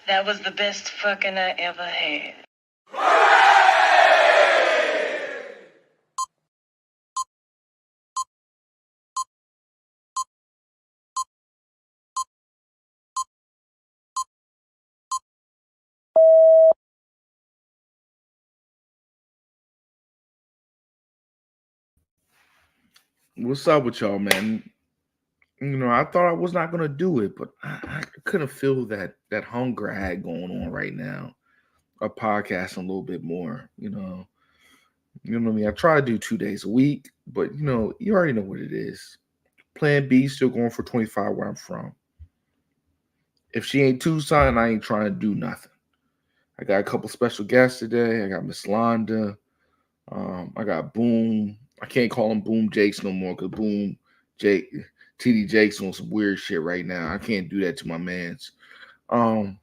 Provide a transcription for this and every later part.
That was the best fucking I ever had. What's up with y'all, man? I thought I was not gonna do it, but I couldn't feel that hunger I had going on right now. A podcast a little bit more, what I mean. I try to do 2 days a week, but you already know what it is. Plan B still going for 25 where I'm from. If she ain't Tucson, I ain't trying to do nothing. I got a couple special guests today. I got Miss Londa. I got Boom. I can't call him Boom Jakes no more because Boom Jake TD Jakes on some weird shit right now. I can't do that to my mans. Um,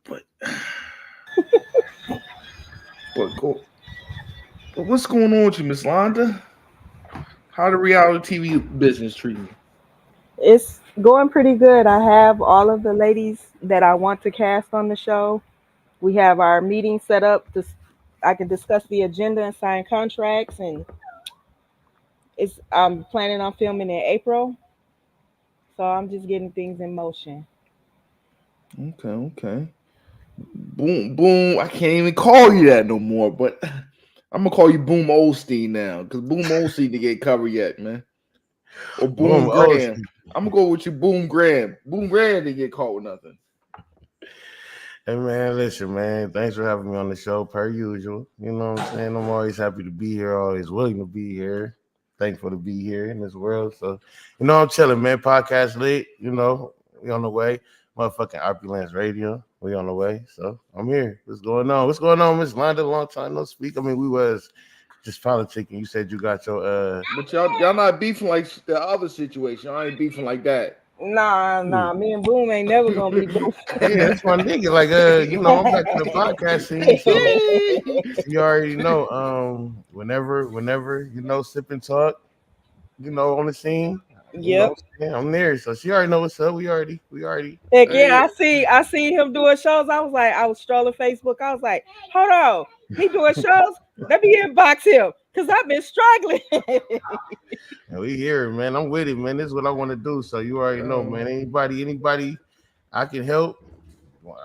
but but go. But what's going on with you, Miss Londa? How the reality TV business treat you? It's going pretty good. I have all of the ladies that I want to cast on the show. We have our meeting set up to I can discuss the agenda and sign contracts, and it's I'm planning on filming in April, so I'm just getting things in motion. Okay, okay. Boom, boom. I can't even call you that no more, but I'm gonna call you Boom Olstein now because Boom Olstein to get covered yet, man. Or Boom Boom. Oh, Graham. I'm gonna go with you, Boom Graham. Boom Graham didn't get caught with nothing. hey man, listen, man. Thanks for having me on the show, per usual. You know what I'm saying? I'm always happy to be here, always willing to be here. Thankful to be here in this world. So, I'm chilling, man. Podcast lit, we on the way. Motherfucking Opulence Radio. We on the way. So I'm here. What's going on? What's going on, Miss Londa? Long time no speak. I mean, we was just politicking. You said you got your But y'all not beefing like the other situation. I ain't beefing like that. Nah. Me and Boom ain't never gonna be both. Yeah, that's my nigga. Like, I'm back in the podcast scene, so you already know. Whenever sip and talk, on the scene, Yep. I'm there. So she already know what's up. We already. Heck Hey, yeah, I see him doing shows. I was strolling Facebook. I was like, hold on, he doing shows? Let me inbox him because I've been struggling. And we here, man. I'm with it, man. This is what I want to do. So you already know, man. Anybody, I can help. Well,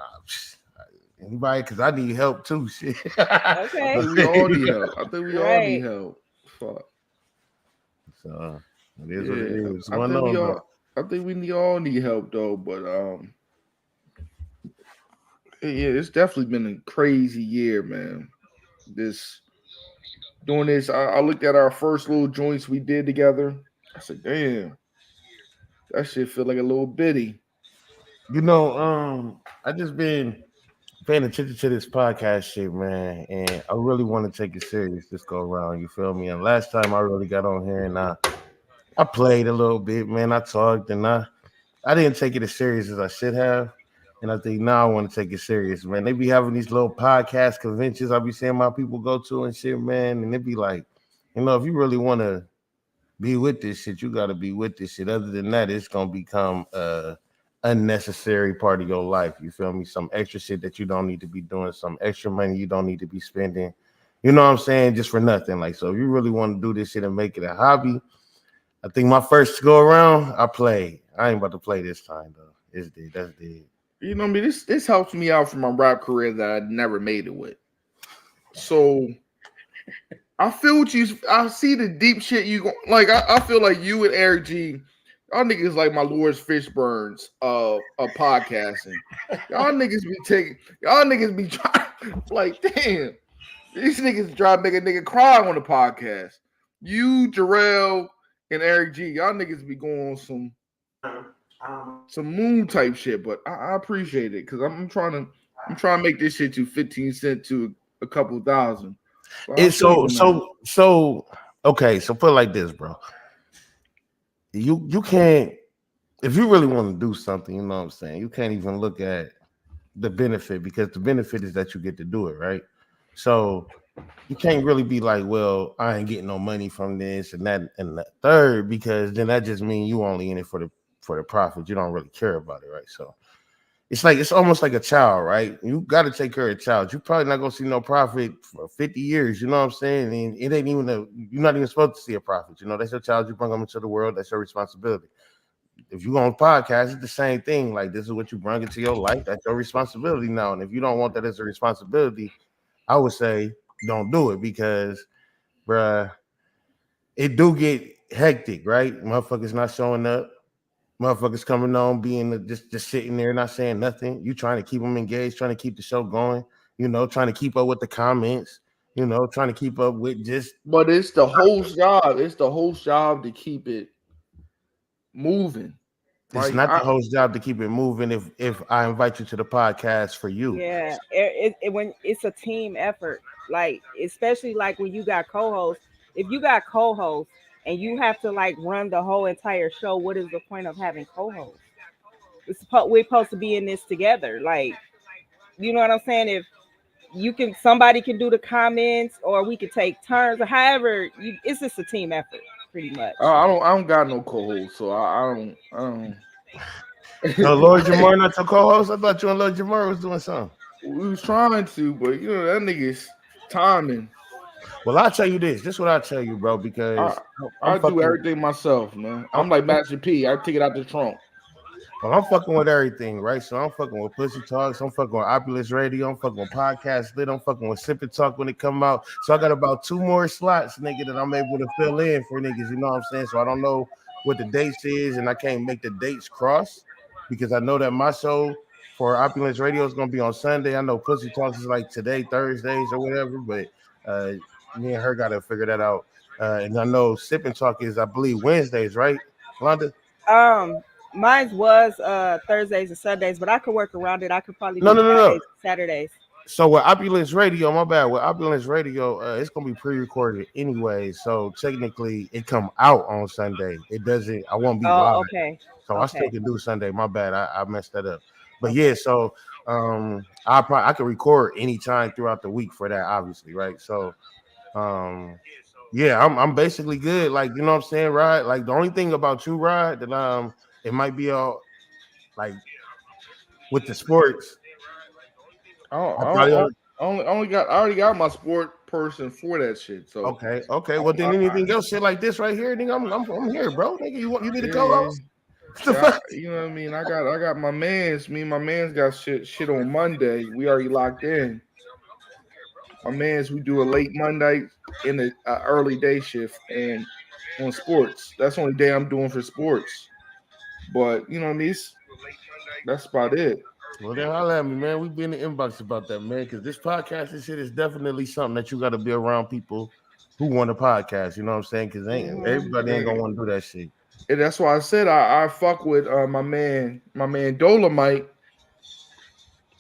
anybody, because I need help too. Shit. I Okay. think we all need help. I think we all need Right. help. Fuck. So it is what it Yeah. is. What's going on, though? I think we all need help though, but yeah, it's definitely been a crazy year, man. This doing this, I looked at our first little joints we did together. I said, damn, that shit feel like a little bitty. I just been paying attention to this podcast shit, man, and I really want to take it serious this go around. You feel me? And last time I really got on here and I played a little bit, man. I talked and I didn't take it as serious as I should have. And I think now I want to take it serious, man. They be having these little podcast conventions I be seeing my people go to and shit, man. And it be like, if you really want to be with this shit, you got to be with this shit. Other than that, it's going to become unnecessary part of your life. You feel me? Some extra shit that you don't need to be doing, some extra money you don't need to be spending. You know what I'm saying? Just for nothing. Like, so if you really want to do this shit and make it a hobby, I think my first go around, I played. I ain't about to play this time though. It's dead. That's dead. You know what I mean? This helps me out for my rap career that I never made it with. So I feel what you. I see the deep shit you go. Like I feel like you and Eric G. Y'all niggas like my Lawrence Fishburns of podcasting. Y'all niggas be taking. Y'all niggas be trying. Like damn, these niggas try to make a nigga cry on the podcast. You, Jarrell, and Eric G. Y'all niggas be going on some moon type shit. But I appreciate it because I'm trying to make this shit to 15 cents to a couple thousand. So I It's feel you so on that. so so okay. So put it like this, bro. You can't, if you really want to do something. You know what I'm saying. You can't even look at the benefit because the benefit is that you get to do it, right? So you can't really be like, well, I ain't getting no money from this and that and that third, because then that just means you only in it for the profit. You don't really care about it, right? So it's almost like a child, right? You got to take care of a child. You're probably not gonna see no profit for 50 years. You know what I'm saying? And it ain't even you're not even supposed to see a profit. You know, that's your child. You bring them into the world. That's your responsibility. If you go on podcast, it's the same thing. Like this is what you bring into your life. That's your responsibility now. And if you don't want that as a responsibility, I would say don't do it because, bruh, it do get hectic, right? Motherfuckers not showing up. Motherfuckers coming on, being just sitting there, not saying nothing. You trying to keep them engaged, trying to keep the show going. You know, trying to keep up with the comments. You know, trying to keep up with just. But it's the host job. It's the host job to keep it moving. It's Like, not the host's job to keep it moving. If I invite you to the podcast for you, Yeah, when it's a team effort, like especially like when you got co-hosts. If you got co-hosts and you have to like run the whole entire show, what is the point of having co-hosts? We're supposed to be in this together. Like, you know what I'm saying? If somebody can do the comments, or we could take turns, or however, it's just a team effort, pretty much. I don't got no co-host, so I don't. No, Lord Jamar not your co-host. I thought you and Lord Jamar was doing something. We was trying to, but you know that nigga's timing. Well, I'll tell you this. This is what I'll tell you, bro, because I do everything myself, man. I'm like Master P. I take it out the trunk. Well, I'm fucking with everything, right? So I'm fucking with Pussy Talks. I'm fucking with Opulence Radio. I'm fucking with Podcast Lit. I'm fucking with Sip and Talk when it come out. So I got about 2 more slots, nigga, that I'm able to fill in for niggas. You know what I'm saying? So I don't know what the dates is, and I can't make the dates cross because I know that my show for Opulence Radio is gonna be on Sunday. I know Pussy Talks is like today, Thursdays or whatever, but me and her gotta figure that out. And I know Sip and Talk is, I believe, Wednesdays, right, Londa? Mine was Thursdays and Sundays, but I could work around it. I could probably No. Saturdays. So with Opulence Radio, my bad. With Opulence Radio, it's gonna be pre-recorded anyway. So technically, it come out on Sunday. It doesn't. I won't be live. Okay. So I still can do Sunday. My bad. I messed that up. But yeah, so I can record anytime throughout the week for that, obviously, right? So yeah, I'm basically good. Like, you know what I'm saying, Rod? Like the only thing about you, Rod, that it might be all like with the sports. I already got my sport person for that shit. So okay. Well, then anything else, shit like this right here, nigga, I'm here, bro. Nigga, you need to go out. You know what I mean? I got my man's. Me and my man's got shit on Monday. We already locked in. My man's, we do a late Monday in the early day shift and on sports. That's the only day I'm doing for sports. But you know what I mean? That's about it. Well, then holla at me, man. We be in the inbox about that, man. Because this podcast and shit is definitely something that you got to be around people who want a podcast. You know what I'm saying? Because everybody ain't gonna want to do that shit. And that's why I said I fuck with my man Dolomite.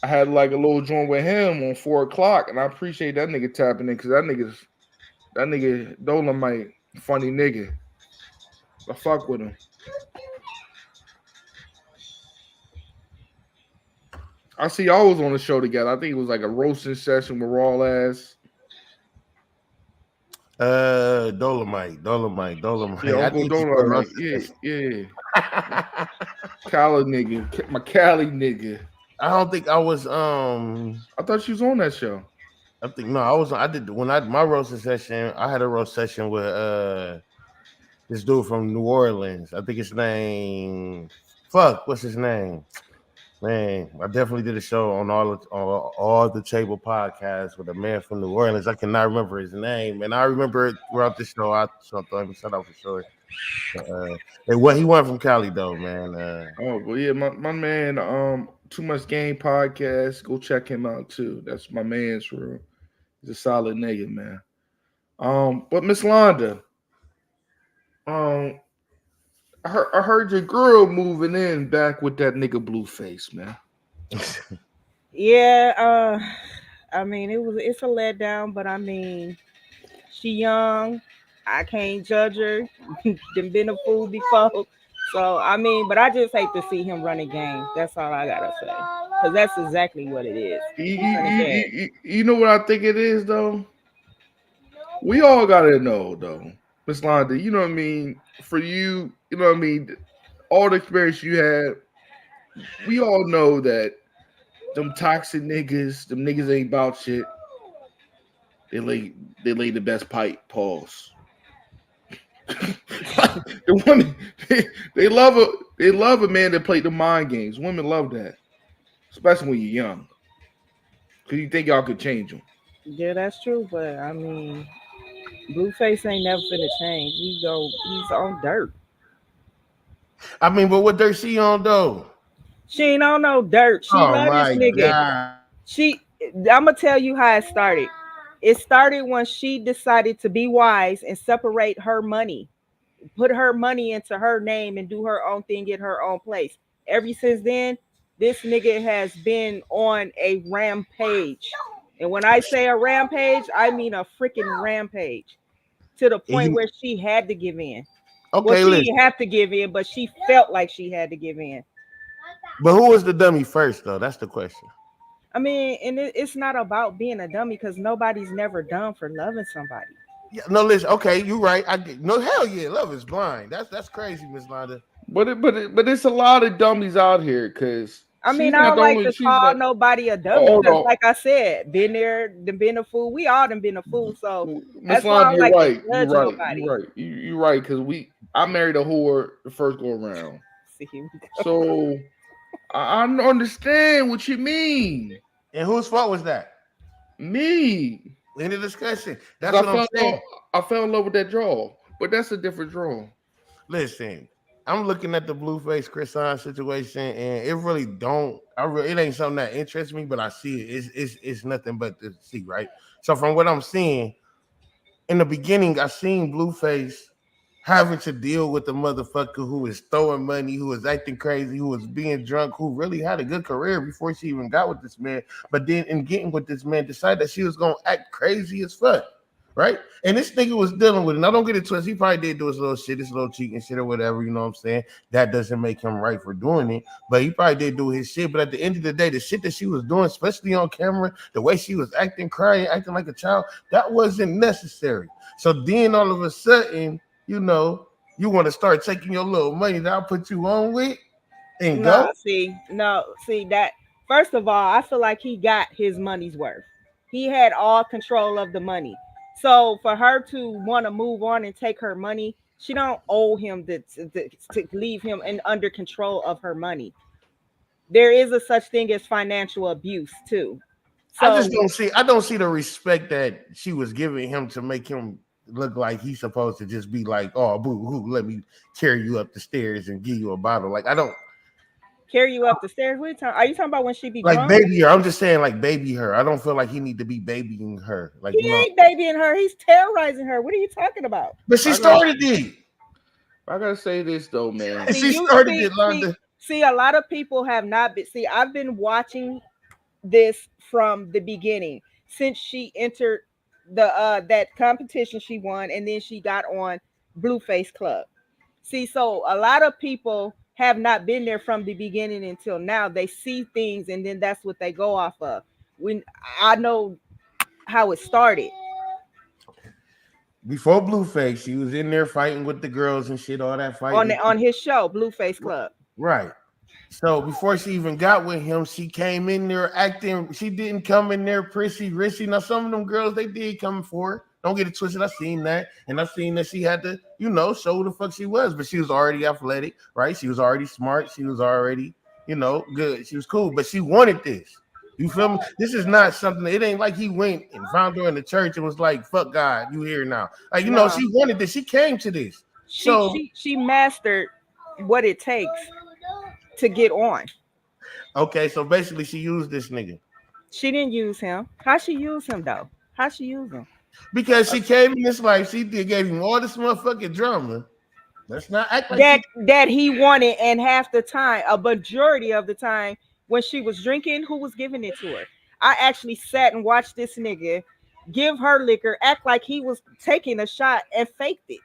I had like a little joint with him on 4 o'clock, and I appreciate that nigga tapping in because that nigga Dolomite, funny nigga. I fuck with him. I see y'all was on the show together. I think it was like a roasting session with Raw Ass. Dolomite. Yeah, Uncle Dolomite. Yeah. Cali nigga. My Cali nigga. I don't think I was I thought she was on that show. I think no, I was. I did my roasting session. I had a roast session with this dude from New Orleans. I think his name. What's his name? Man, I definitely did a show on all the table podcasts with a man from New Orleans. I cannot remember his name, and I remember it throughout the show. I thought him shout out for sure. He went from Cali though, man. Well, yeah, my man, Too Much Game podcast. Go check him out too. That's my man's room. He's a solid nigga, man. But Miss Londa, I heard your girl moving in back with that nigga Blueface, man. Yeah, I mean it's a letdown, but I mean she young. I can't judge her. Done been a fool before. So I mean, but I just hate to see him run a game. That's all I gotta say. Because that's exactly what it is. You know what I think it is though? We all gotta know though. Miss Londa, you know what I mean? For you, you know what I mean? All the experience you had, we all know that them toxic niggas, them niggas ain't about shit. They lay the best pipe. Pause. The women they love a man that played the mind games. Women love that, especially when you're young, because you think y'all could change them. Yeah, that's true. But I mean, Blueface ain't never finna change. He's on dirt. I mean, but what dirt she on though? She ain't on no dirt. She Oh love this my nigga. god! I'm gonna tell you how it started. It started when she decided to be wise and separate her money, put her money into her name and do her own thing, get her own place. Ever since then, this nigga has been on a rampage. And when I say a rampage, I mean a freaking rampage to the point where she had to give in. Okay, well, she listen. didn't have to give in, but she felt like she had to give in. But who was the dummy first, though? That's the question. I mean, and it's not about being a dummy because nobody's never done for loving somebody. Yeah, no, listen. Okay, you're right. No, hell yeah, love is blind. That's crazy, Miss Londa. But it's a lot of dummies out here because I mean, I don't like to call nobody a dummy because, like I said, been there, been a fool. We all done been a fool. So Miss Londa, you're right. You're right because I married a whore the first go around. So I understand what you mean. And whose fault was that? Me. In the discussion. That's what I'm saying. I fell in love with that draw, but that's a different draw. Listen, I'm looking at the Blueface Chris Hines situation, and it really it ain't something that interests me, but I see it. It's nothing but to see, right? So from what I'm seeing, in the beginning, I seen Blueface having to deal with the motherfucker who was throwing money, who was acting crazy, who was being drunk, who really had a good career before she even got with this man. But then in getting with this man, decided that she was going to act crazy as fuck, right? And this nigga was dealing with it. And I don't get it twisted. He probably did do his little shit, his little cheating shit or whatever, you know what I'm saying? That doesn't make him right for doing it. But he probably did do his shit. But at the end of the day, the shit that she was doing, especially on camera, the way she was acting, crying, acting like a child, that wasn't necessary. So then all of a sudden, you know, you want to start taking your little money that I'll put you on with and go? See that. First of all, I feel like he got his money's worth. He had all control of the money. So for her to want to move on and take her money, she don't owe him to leave him under control of her money. There is a such thing as financial abuse too. So I don't see the respect that she was giving him to make him look like he's supposed to just be like, oh, boo hoo, let me carry you up the stairs and give you a bottle. Like, I don't carry you up the stairs. What are you talking about when she be like drunk? Baby her? I'm just saying, like, baby her. I don't feel like he need to be babying her. Like, he ain't babying her. He's terrorizing her. What are you talking about? But she started it. I gotta say this though, man. She started it, Londa. See, a lot of people have not been. See, I've been watching this from the beginning since she entered the that competition she won, and then she got on Blueface Club. See, so a lot of people have not been there from the beginning until now. They see things and then that's what they go off of. When I know how it started. Before Blueface, she was in there fighting with the girls and shit, all that fighting on his show, Blueface Club. Right. So before she even got with him, she came in there acting. She didn't come in there prissy, rishy. Now some of them girls they did come for her. Don't get it twisted. I seen that, and I seen that she had to, you know, show who the fuck she was. But she was already athletic, right? She was already smart. She was already, you know, good. She was cool. But she wanted this. You feel me? This is not something. It ain't like he went and found her in the church and was like, "Fuck God, you here now." Like, you know, she wanted this. She came to this. She mastered what it takes to get on. Okay, so basically she used this nigga. She didn't use him. How she use him though? How she use him? Because she came in this life, she gave him all this motherfucking drama. Let's not act like that he wanted, and half the time, a majority of the time, when she was drinking, who was giving it to her? I actually sat and watched this nigga give her liquor, act like he was taking a shot, and faked it.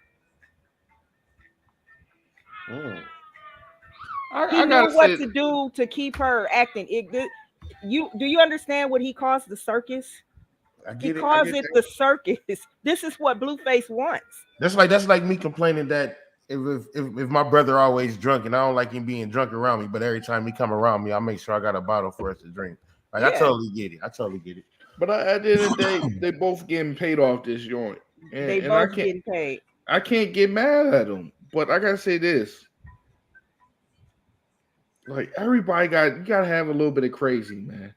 He knew what to do to keep her acting. Do you understand what he calls the circus? He calls it the circus. This is what Blueface wants. That's like me complaining that if my brother always drunk and I don't like him being drunk around me, but every time he come around me, I make sure I got a bottle for us to drink. Like Yeah. I totally get it. But at the end of the day, they both getting paid off this joint, They and I both can't getting paid. get mad at them. But I gotta say this: like everybody you gotta have a little bit of crazy, man.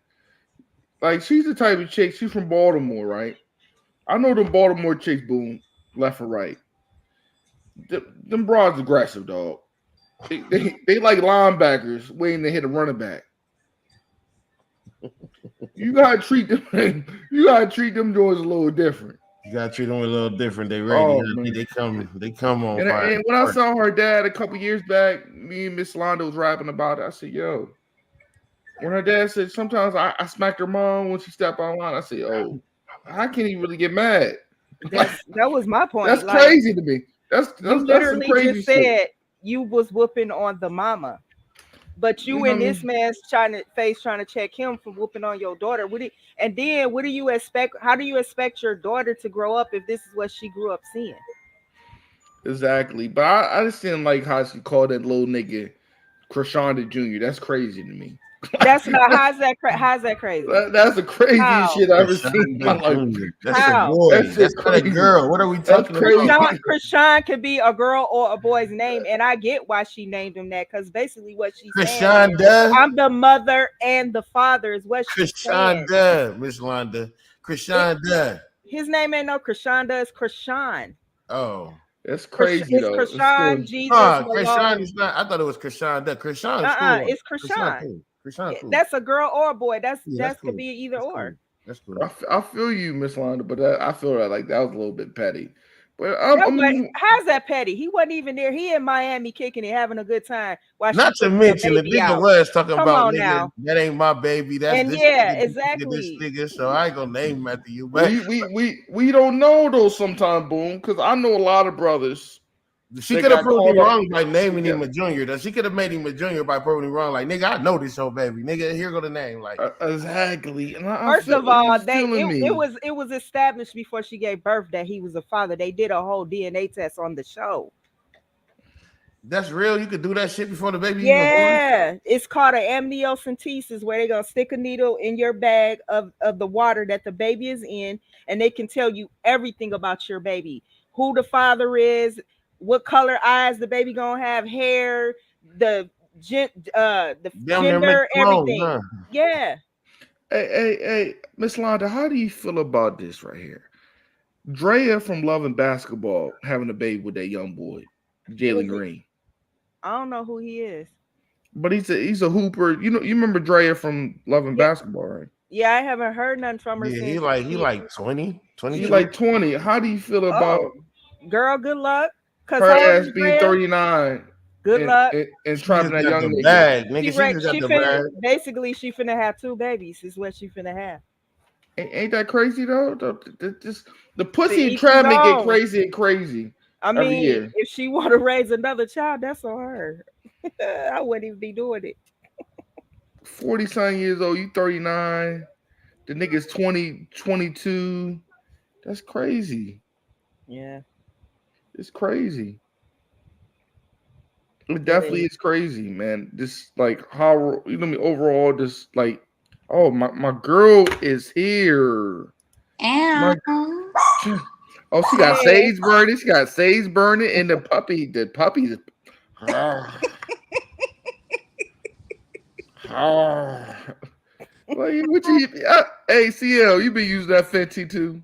Like she's the type of chick. She's from Baltimore, right? I know them Baltimore chicks, boom, left or right. Them broads aggressive, dog. They like linebackers waiting to hit a running back. You gotta treat them. You gotta treat them joints a little different. You gotta treat them a little different. They ready. Oh, man. They come on And fire. when I saw her dad a couple years back, me and Miss Londa was rapping about it. I said, "Yo," when her dad said, "Sometimes I smacked her mom when she stepped out of line," I said, "Oh, I can't even really get mad." That was my point. That's Like, crazy to me. That's you some literally crazy just shit. said you was whooping on the mama, but you You know and what I this man's trying to check him for whooping on your daughter. What do you expect? How do you expect your daughter to grow up if this is what she grew up seeing? Exactly. But I just didn't like how she called that little nigga Krishanda Jr. That's crazy to me. That's not how's that crazy? That's the craziest How? shit I've ever seen in my life. That's How? a boy. That's That's just not a crazy. girl. What are we That's talking crazy. about? Krishan could be a girl or a boy's name, and I get why she named him that, because basically what she's saying, Krishanda. I'm the mother and the father is what she's saying. Krishanda, Miss Londa. Krishanda. His name ain't no Krishanda, it's Krishan. Oh. That's crazy It's though. Krishan, Jesus, Krishan Malone. is not. I thought it was Krishanda. Krishan is cool. It's Krishan. Cool. Krishan cool. That's a girl or a boy. That cool. could be either That's or. Cool. That's cool. I feel you, Miss Londa, but I feel like that was a little bit petty. But how's that petty? He wasn't even there. He in Miami kicking it, having a good time. Not to mention the nigga was talking about, nigga, that ain't my baby. That's and this yeah, nigga, exactly. this nigga. So I ain't gonna name him after you. But we don't know though sometimes, boom, because I know a lot of brothers. She could have proved me wrong by naming him a junior. She could have made him a junior by proving me wrong. Like, nigga, I know this whole baby. Nigga, here go the name. Like, exactly. And First of all, it was established before she gave birth that he was a father. They did a whole DNA test on the show. That's real. You could do that shit before the baby. Yeah, it's called an amniocentesis, where they're gonna stick a needle in your bag of the water that the baby is in, and they can tell you everything about your baby, who the father is, what color eyes the baby gonna have, hair, the gender, everything. Huh? Yeah. Hey, Miss Londa, how do you feel about this right here? Drea from Love and Basketball having a baby with that young boy, Jalen Green. I don't know who he is, but he's a hooper. You remember Drea from Love and Basketball, right? Yeah, I haven't heard nothing from her. Yeah, he like 20. He's like 20. How do you feel about girl? Good luck. Her ass being 39. Good luck. And trapping that young nigga. Basically, she finna have 2 babies. Is what she finna have. Ain't that crazy though? The pussy entrapment get crazy and crazy. I mean, if she want to raise another child, that's on her. I wouldn't even be doing it. 40-something years old, you 39. The nigga's 20, 22. That's crazy. Yeah. It's crazy. It definitely is crazy, man. Just like how overall, just like, oh, my girl is here. Oh, she got sage burning. She got sage burning, and the puppy's. Like, what you? Hey, CL, you been using that Fenty too?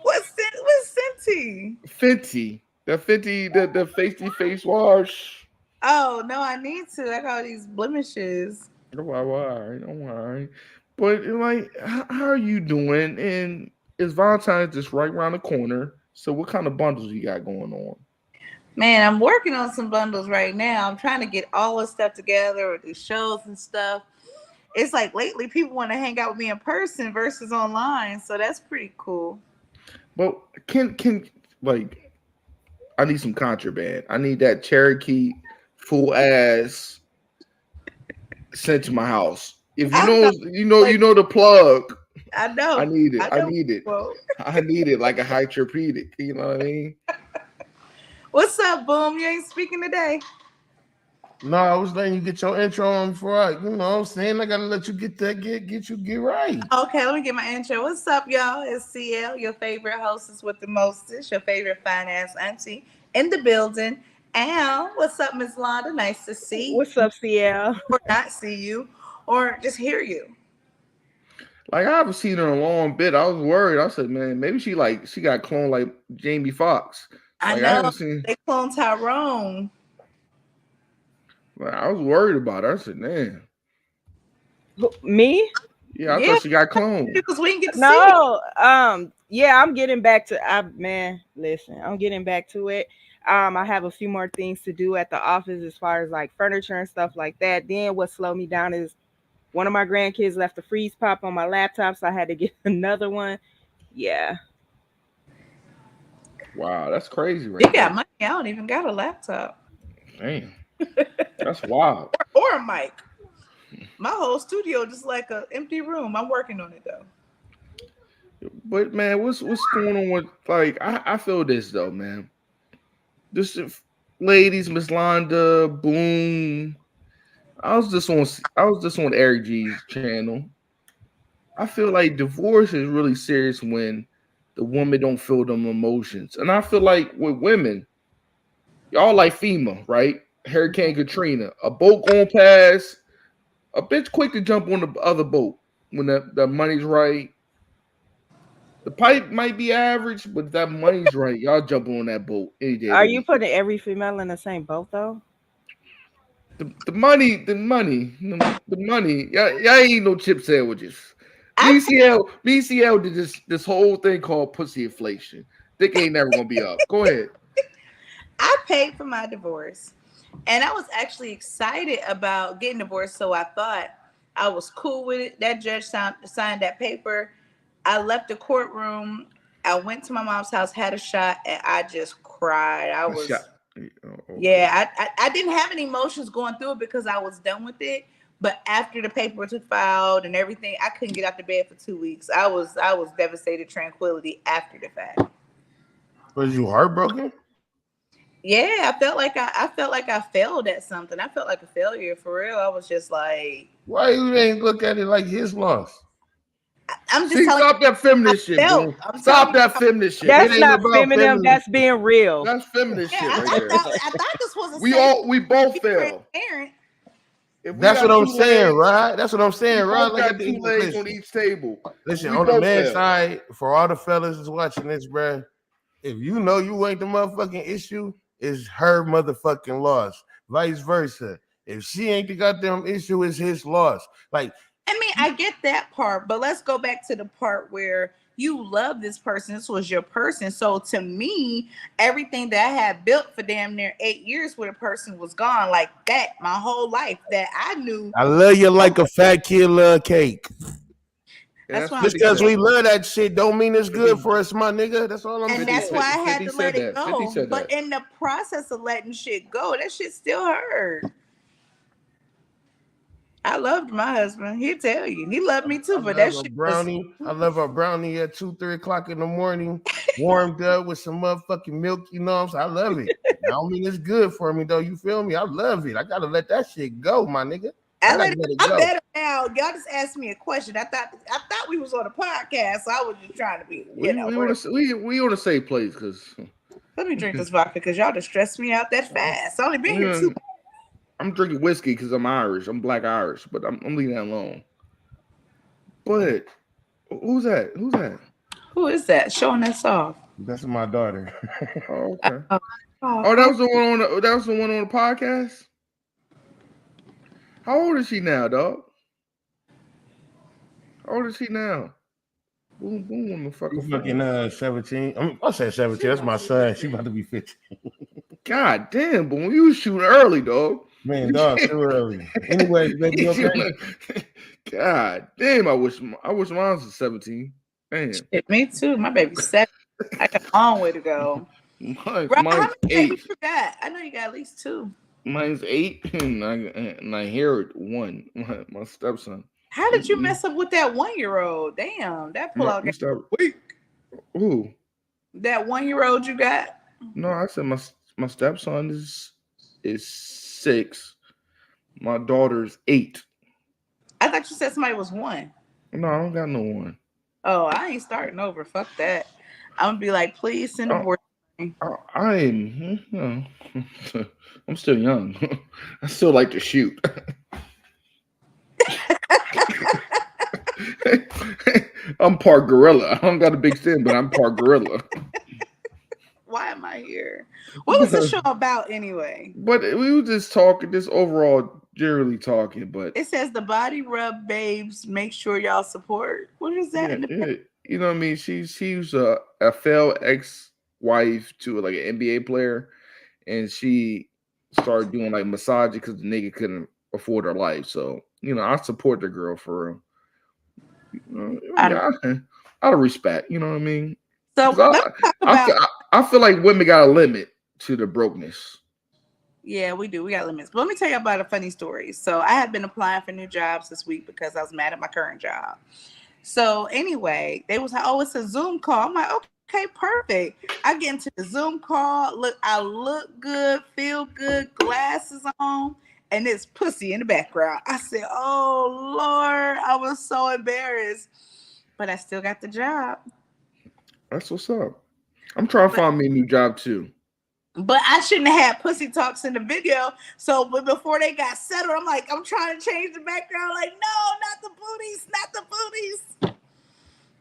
What's Fenty? Fenty, the Fenty, the face wash. Oh no, I need to. I got all these blemishes. Don't worry. But like, how are you doing? And it's Valentine's just right around the corner. So what kind of bundles you got going on? Man, I'm working on some bundles right now. I'm trying to get all this stuff together with the shows and stuff. It's like lately people want to hang out with me in person versus online. So that's pretty cool. But can like, I need some contraband. I need that Cherokee full ass sent to my house. If you know the plug. I know. I need it. I need it like a hydropedic. You know what I mean? What's up, Boom? You ain't speaking today. No, I was letting you get your intro on before I, you know what I'm saying? I gotta let you get right. Okay, let me get my intro. What's up, y'all? It's CL, your favorite hostess with the mostest, your favorite finance auntie in the building. And what's up, Miss Londa? Nice to see What's up, CL? or not see you or just hear you. Like I haven't seen her in a long bit. I was worried. I said, man, maybe she got cloned like Jamie Foxx. I Like I know haven't seen. they cloned Tyrone. Like, I was worried about her. I said, man, Me? yeah, I Yeah, thought she got cloned. because we didn't get to see it. No. Yeah, I'm getting back to. Listen, I'm getting back to it. I have a few more things to do at the office as far as like furniture and stuff like that. Then what slowed me down is one of my grandkids left a freeze pop on my laptop, so I had to get another one. Yeah. Wow, that's crazy, right? You got money. I don't even got a laptop Damn, that's wild. or a mic. My whole studio just like an empty room. I'm working on it though. But man, what's going on with like? I feel this though, man. This ladies, Miss Londa, Boom. I was just on Eric G's channel. I feel like divorce is really serious when the woman don't feel them emotions, and I feel like with women, y'all like FEMA, right? Hurricane Katrina, a boat going past, a bitch quick to jump on the other boat when the money's right. The pipe might be average, but if that money's right, y'all jump on that boat any day of Are the you week. putting every female in the same boat though? The money. Y'all ain't no chip sandwiches. BCL did this whole thing called pussy inflation. Dick ain't never gonna be up. Go ahead. I paid for my divorce, and I was actually excited about getting divorced. So I thought I was cool with it. That judge signed that paper. I left the courtroom. I went to my mom's house, had a shot, and I just cried. I was. Okay. Yeah, I didn't have any emotions going through it because I was done with it. But after the paperwork was filed and everything, I couldn't get out of bed for 2 weeks. I was devastated, tranquility after the fact. Was you heartbroken? Yeah, I felt like I failed at something. I felt like a failure for real. I was just like, Why you ain't look at it like his loss? I'm just See, telling stop that feminist shit, bro. Stop that feminist shit. That's It ain't not about feminine. feminism. That's being real. That's feminist yeah, shit right I there. thought this was a We both fail. transparent. If we That's got what I'm two saying, legs, right? That's what I'm we saying, right? both got two legs on each table. Listen, We on the both man's fail. side, for all the fellas that's watching this, bruh, if you know you ain't the motherfucking issue, it's her motherfucking loss. Vice versa. If she ain't the goddamn issue, it's his loss. Like, I mean, I get that part, but let's go back to the part where you love this person. This was your person. So to me, everything that I had built for damn near 8 years with a person was gone like that. My whole life that I knew. I love you like a fat kid love cake. That's why Just because we love that shit don't mean it's good for us, my nigga. That's all I'm saying. and that's why I had to let it go. 50 said But that. in the process of letting shit go, that shit still hurt. I loved my husband. He'd tell you. He loved me too, but that shit brownie. I love a brownie at 2-3 o'clock in the morning, warmed up with some motherfucking milk. You know what I'm saying? I love it. I don't mean it's good for me though. You feel me? I love it. I gotta let that shit go, my nigga. I'm better now. Y'all just asked me a question. I thought we was on a podcast, so I was just trying to be. We want to say place because. Let me drink this vodka because y'all just stressed me out that fast. It's only been here 2 months. I'm drinking whiskey because I'm Irish. I'm black Irish, but I'm leaving that alone. But who's that? Who is that? Showing us off. That's my daughter. Oh, okay. That was the one on the podcast. How old is she now, dog? How old is she now? Boom, on the fucking 17. I'll say 17. That's my son. She about to be 15. God damn, boom, you was shooting early, dog. Man, dog, too early. Anyway, baby, okay. God damn, I wish mine was 17. Damn. Shit, me too. My baby's 7. I got a long way to go. Mine's how many 8. babies you got? I know you got at least 2. Mine's 8, and I inherit 1. My stepson. How did you mess up with that 1-year-old? Damn, that pull out weak. Who? That 1-year-old you got? No, I said my stepson is 6. My daughter's 8. I thought you said somebody was 1. No, I don't got no one. Oh, I ain't starting over. Fuck that. I'm gonna be like, please send a board. I am. No. I'm still young. I still like to shoot. I'm part gorilla. I don't got a big stem, but I'm part gorilla. Why am I here? What was the show about anyway? But we were just talking, just overall, generally talking. But it says the body rub babes. Make sure y'all support. What is that? Yeah. You know what I mean? She was a failed ex-wife to like an NBA player, and she started doing like massage because the nigga couldn't afford her life. So I support the girl for real. Out of respect, you know what I mean? So I feel like women got a limit to the brokenness. Yeah, we do. We got limits. But let me tell you about a funny story. So I had been applying for new jobs this week because I was mad at my current job. So anyway, they was like, oh, it's a Zoom call. I'm like, okay, perfect. I get into the Zoom call. I look good, feel good, glasses on, and it's pussy in the background. I said, oh, Lord, I was so embarrassed. But I still got the job. That's what's up. I'm trying to find me a new job too. But I shouldn't have had pussy talks in the video. So before they got settled, I'm trying to change the background. Like, no, not the booties, not the booties.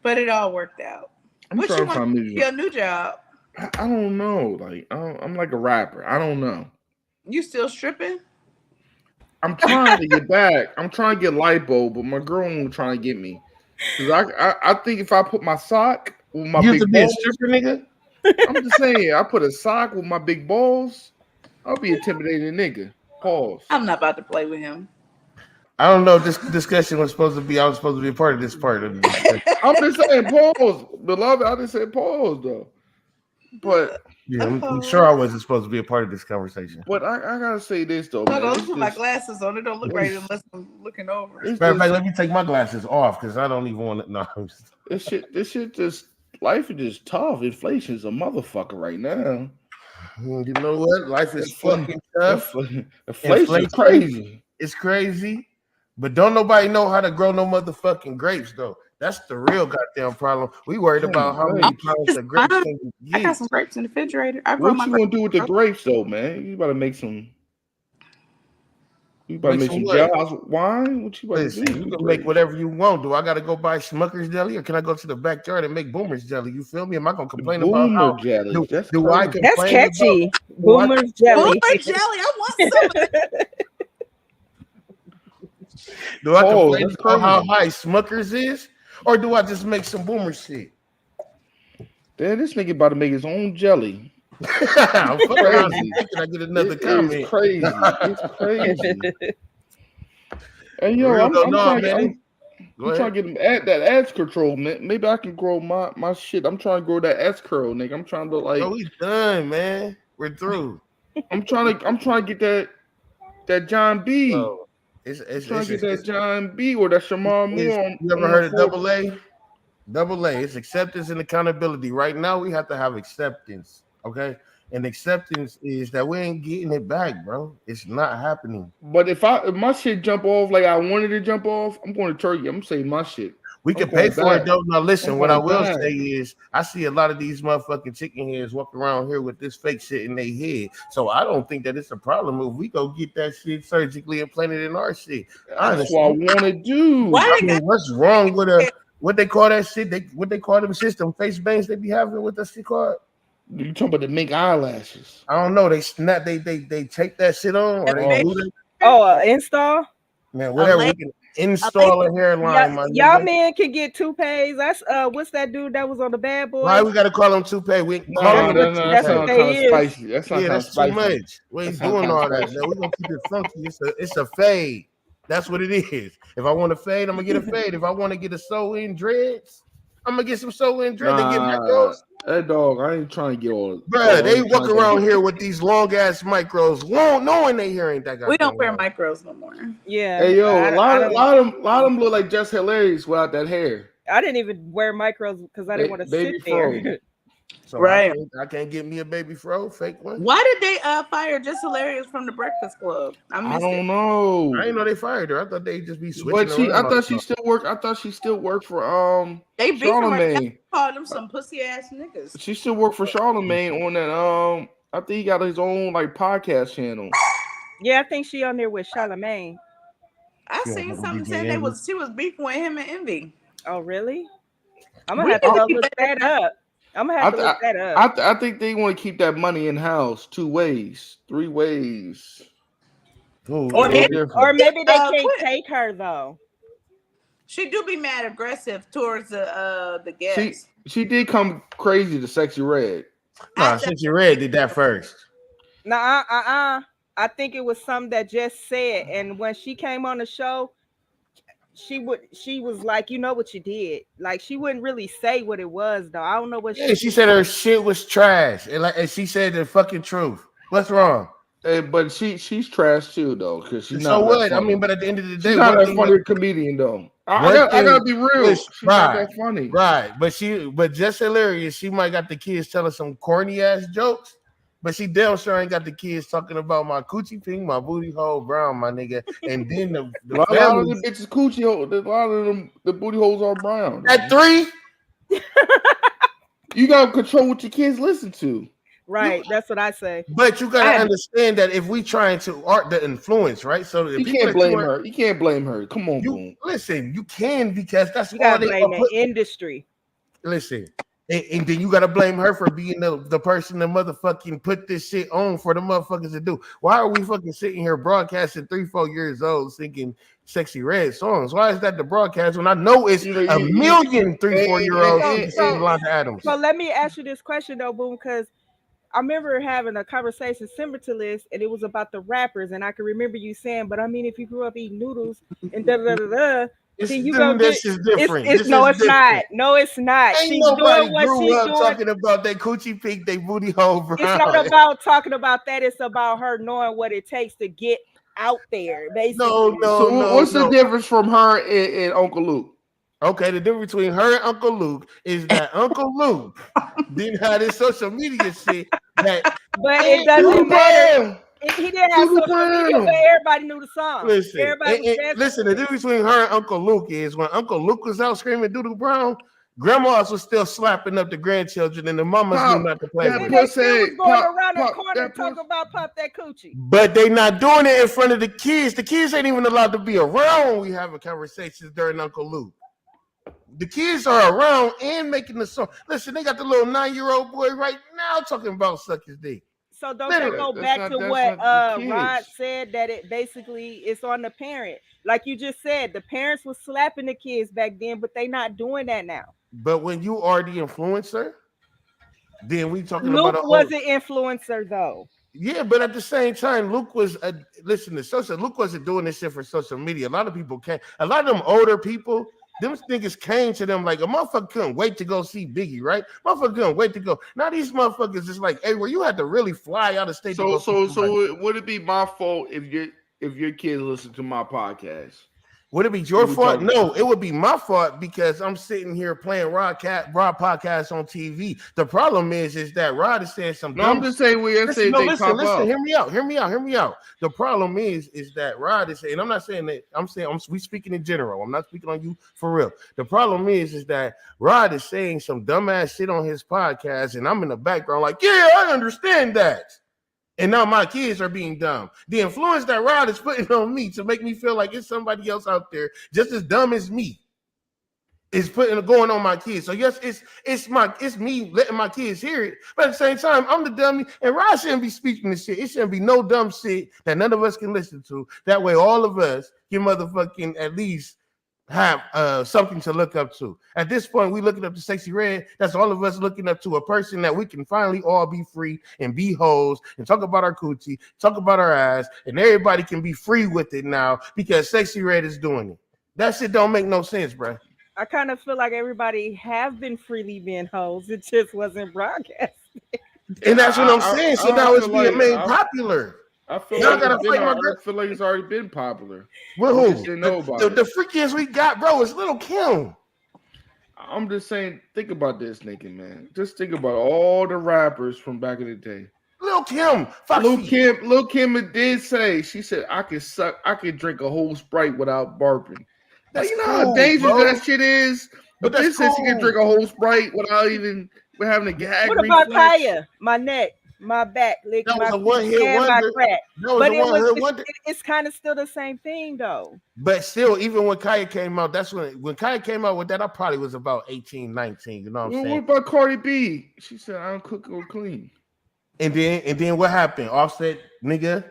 But it all worked out. I'm trying to find me your new job. I don't know. Like, I'm like a rapper. I don't know. You still stripping? I'm trying to get back. I'm trying to get lipo, but my girl won't trying to get me. Because I think if I put my sock with my big balls, stripper, nigga. I'm just saying, I put a sock with my big balls, I'll be intimidating nigga. Pause. I'm not about to play with him. I don't know. This discussion was supposed to be. I was supposed to be a part of this part of the discussion. I'm just saying, pause, beloved. I just said pause though. But yeah, I'm sure I wasn't supposed to be a part of this conversation. But I gotta say this though. No, don't put my glasses on. It don't look right unless I'm looking over. Matter of fact, let me take my glasses off because I don't even want to. No, this shit just. Life is just tough. Inflation is a motherfucker right now. You know what? Life is fucking tough. Inflation is crazy. It's crazy. But don't nobody know how to grow no motherfucking grapes, though. That's the real goddamn problem. We worried about how many pounds of grapes can you get. I got some grapes in the refrigerator. What you gonna do with the grapes, though, man? You better make some. You better make some jars wine. What you about to do? You can make whatever you want. Do I got to go buy Smucker's jelly, or can I go to the backyard and make Boomer's jelly? You feel me? Am I gonna complain about how jelly? Do I complain? That's catchy. Boomer's jelly. Boomer's jelly. I want some of that. Do I complain about how high Smucker's is, or do I just make some Boomer shit? Damn, this nigga about to make his own jelly. I'm crazy. Can I get another comment? It's crazy. It's crazy. And yo, I'm trying to get that ads control, man. Maybe I can grow my shit. I'm trying to grow that ads curl, nigga. I'm trying to like. Oh, we done, man. We're through. I'm trying to get that John B. Oh, it's trying to get that John B. or that Shamar Moore. You ever heard of Double A? Double A. It's acceptance and accountability. Right now, we have to have acceptance. Okay, and acceptance is that we ain't getting it back, bro. It's not happening. But if my shit jump off like I wanted to jump off, I'm going to Turkey. I'm saying my shit. We can pay for it, though. Now, listen, what I will say is I see a lot of these motherfucking chicken heads walking around here with this fake shit in their head. So I don't think that it's a problem if we go get that shit surgically implanted in our shit. That's what I want to do. What's wrong with what they call that shit? What they call them system face bangs they be having with that shit called? You talking about the mink eyelashes? I don't know. They snap. They take that shit on, or they do that. Oh, install. Man, whatever. We can install a hairline. Y'all men can get toupees. That's what's that dude that was on the Bad Boys? Why we gotta call him toupee? We no, that's not kind of spicy. That's too much. We ain't doing all that. We're gonna keep it funky. It's a fade. That's what it is. If I want a fade, I'm gonna get a fade. If I want to get a sew-in dreads, I'm gonna get some sew-in dreads. They get micros. Hey dog, I ain't trying to get all. Bruh, they walk around here with these long ass micros, knowing they hair ain't that guy. We don't wear micros no more. Yeah. Hey yo, a lot of them look like just hilarious without that hair. I didn't even wear micros because I didn't want to sit there. So Right. I can't get me a baby fro, fake one. Why did they fire Just Hilarious from the Breakfast Club? I I missed don't it. know. I didn't know they fired her. I thought they just be switching But around. I thought she still worked. I thought she still worked for They beat them. Charlamagne. Called them some pussy ass niggas. She still worked for Charlamagne on that. I think he got his own like podcast channel. Yeah, I think she on there with Charlamagne. I Yeah, seen but something DJ saying Envy. she was beefing with him and Envy. Oh, really? I'm gonna have to go look that up. I'm gonna have to look that up. I think they want to keep that money in house 2 ways, 3 ways. Ooh, Or yeah, they- different. Or maybe they can't quit. take her though. She do be mad aggressive towards the guests. She did come crazy to Sexy Red. Nah, Sexy Red did that first. Nah, I think it was something that just said, and when she came on the show, she was like, you know what you did. Like she wouldn't really say what it was though. I don't know what Yeah, she said her shit was trash, and she said the fucking truth. What's wrong? But she's trash too though, because she's So not. what? That I funny. mean, but at the end of the day, she's not one that thing funny comedian though. I One gotta thing- be real. listen, She's not right, that funny. right? But Just Hilarious. She might got the kids telling some corny ass jokes, but she damn sure ain't got the kids talking about my coochie pink, my booty hole brown, my nigga. And then A the lot of families the bitches coochie hole. A lot of them, the booty holes are brown. at 3. You gotta control what your kids listen to. right. That's what I say. But you gotta I- understand that if we trying to art the influence, right? So the You people can't that blame are- her. You can't blame her. Come on, You boom. listen, you can because that's You all gotta they blame are the put. industry. Listen, and then you gotta blame her for being the person that motherfucking put this shit on for the motherfuckers to do. Why are we fucking sitting here broadcasting 3-4 years old singing Sexy Red songs? Why is that the broadcast when I know it's You know, a million 3-4 year olds and- singing Yolanda Adams? So let me ask you this question though, Boom, because I remember having a conversation similar to this, and it was about the rappers, and I can remember you saying, "But I mean, if you grew up eating noodles and da da da da, then you go This get." is different. It's This no, is it's different. not. No, it's not. Ain't She's nobody doing what grew she's up doing. talking about they coochie pink, they booty hole brown. It's not about talking about that. It's about her knowing what it takes to get out there. Basically, No. So what's the difference from her and Uncle Luke? Okay, the difference between her and Uncle Luke is that Uncle Luke didn't have this social media shit. That but it doesn't matter. Brown. He didn't have Doodle social media, Brown. but everybody knew the song. listen, Everybody was dancing. listen. The difference between her and Uncle Luke is when Uncle Luke was out screaming "Doodle Brown," grandmas was still slapping up the grandchildren, and the mamas Pop, knew not to play that with And it. they still was Pussy, going pop, around the pop, corner that talking pussy. about pop that coochie. But they not doing it in front of the kids. The kids ain't even allowed to be around when we having conversations during Uncle Luke. The kids are around and making the song. Listen, they got the little 9-year-old boy right now talking about suck his dick. So don't Literally. they go That's back not- to that's what not the Rod kids. said, that it basically it's on the parent. Like you just said, the parents were slapping the kids back then, but they not doing that now. But when you are the influencer, then we talking Luke about was an influencer though. yeah, but at the same time, Luke was listen to social. Luke wasn't doing this shit for social media. A lot of people came. A lot of them older people, them niggas came to them like a motherfucker couldn't wait to go see Biggie, right? Motherfucker couldn't wait to go. Now these motherfuckers is like, hey, where you had to really fly out of state. to go see somebody. Would it be my fault if your kids listen to my podcast? Would it be your What we fault? talking No, it would be my fault because I'm sitting here playing Rod podcast on TV. The problem is that Rod is saying some No, dumb I'm just saying we say Listen, they pop up. hear me out. The problem is that Rod is saying, I'm not saying that, we speaking in general. I'm not speaking on you for real. The problem is that Rod is saying some dumbass shit on his podcast, and I'm in the background like, yeah, I understand that. And now my kids are being dumb. The influence that Rod is putting on me to make me feel like it's somebody else out there just as dumb as me is going on my kids. So yes, it's me letting my kids hear it, but at the same time, I'm the dummy, and Rod shouldn't be speaking this shit. It shouldn't be no dumb shit that none of us can listen to. That way, all of us can motherfucking at least have something to look up to. At this point, we looking up to Sexy Red. That's all of us looking up to a person that we can finally all be free and be hoes and talk about our coochie, talk about our ass, and everybody can be free with it now because Sexy Red is doing it. That shit don't make no sense, bro. I kind of feel like everybody have been freely being hoes. It just wasn't broadcast. And that's what I'm saying. So now it's being made I- popular. I feel Y'all like gotta it's been, fight my I girl. feel like it's already been popular. With We who? just didn't know about The it. freakiest we got, bro, is Little Kim. I'm just saying, think about this, nigga, man. Just think about all the rappers from back in the day. Lil Kim, Foxy. Lil Kim did say, she said, I could drink a whole Sprite without barfing. Now, That's you know how cool, dangerous bro. that shit is? But that's this says she can cool. drink a whole Sprite without even having a gag What about reflex. Kaya? My neck, my back, lick That my was a one-hit and my wonder. crack. That was But a it was one-hit wonder. it's kind of still the same thing though. But still, even when Kaya came out, that's when Kaya came out with that, I probably was about 18, 19. You know what I'm Well, saying? what about Cardi B? She said, I don't cook or clean. And then what happened? Offset, nigga.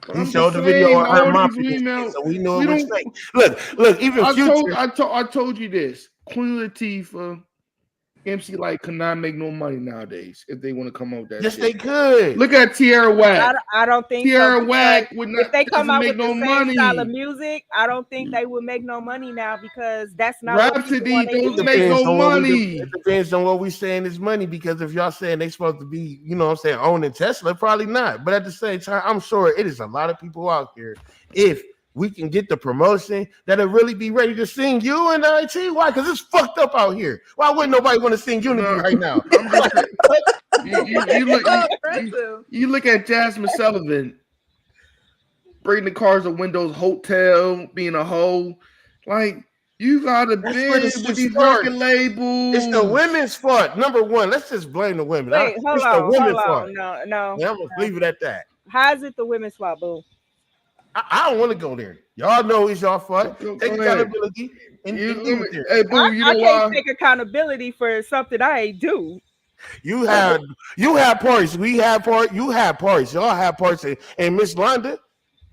He I'm showed just the video saying, on her all mom, these females, so we knew we it was don't- fake. Look, even Future. I told you this. Queen Latifah, MC Light could not make no money nowadays if they want to come out with that Yes, shit. they could. Look at Tierra Whack. I don't think Tierra so. Whack would not If they come doesn't out make with no the same money. style of music, I don't think they would make no money now because that's not what people Rhapsody want to don't hear. make no money. It depends on what we saying is money, because if y'all saying they supposed to be, you know what I'm saying, owning Tesla, probably not. But at the same time, I'm sure it is a lot of people out here. If we can get the promotion, that'll really be ready to sing you and IT. Why? Because it's fucked up out here. Why wouldn't nobody want to sing Unity right now? I'm just saying, Aggressive. you look at Jasmine Sullivan, bring the cars to Windows Hotel, being a hoe. Like, you gotta That's where the bid shit with these starts. record labels. It's the women's fault. Number one, let's just blame the women. Wait, hold It's the on. women's fault. No. Yeah, I'm gonna leave it at that. How is it the women's fault, boo? I don't want to go there. Y'all know it's y'all fault. Go Take ahead. accountability and leave it there. Hey, boo, you I know can't why? take accountability for something I ain't do. You had parts. We had parts. You had parts. Y'all had parts. And Miss Londa,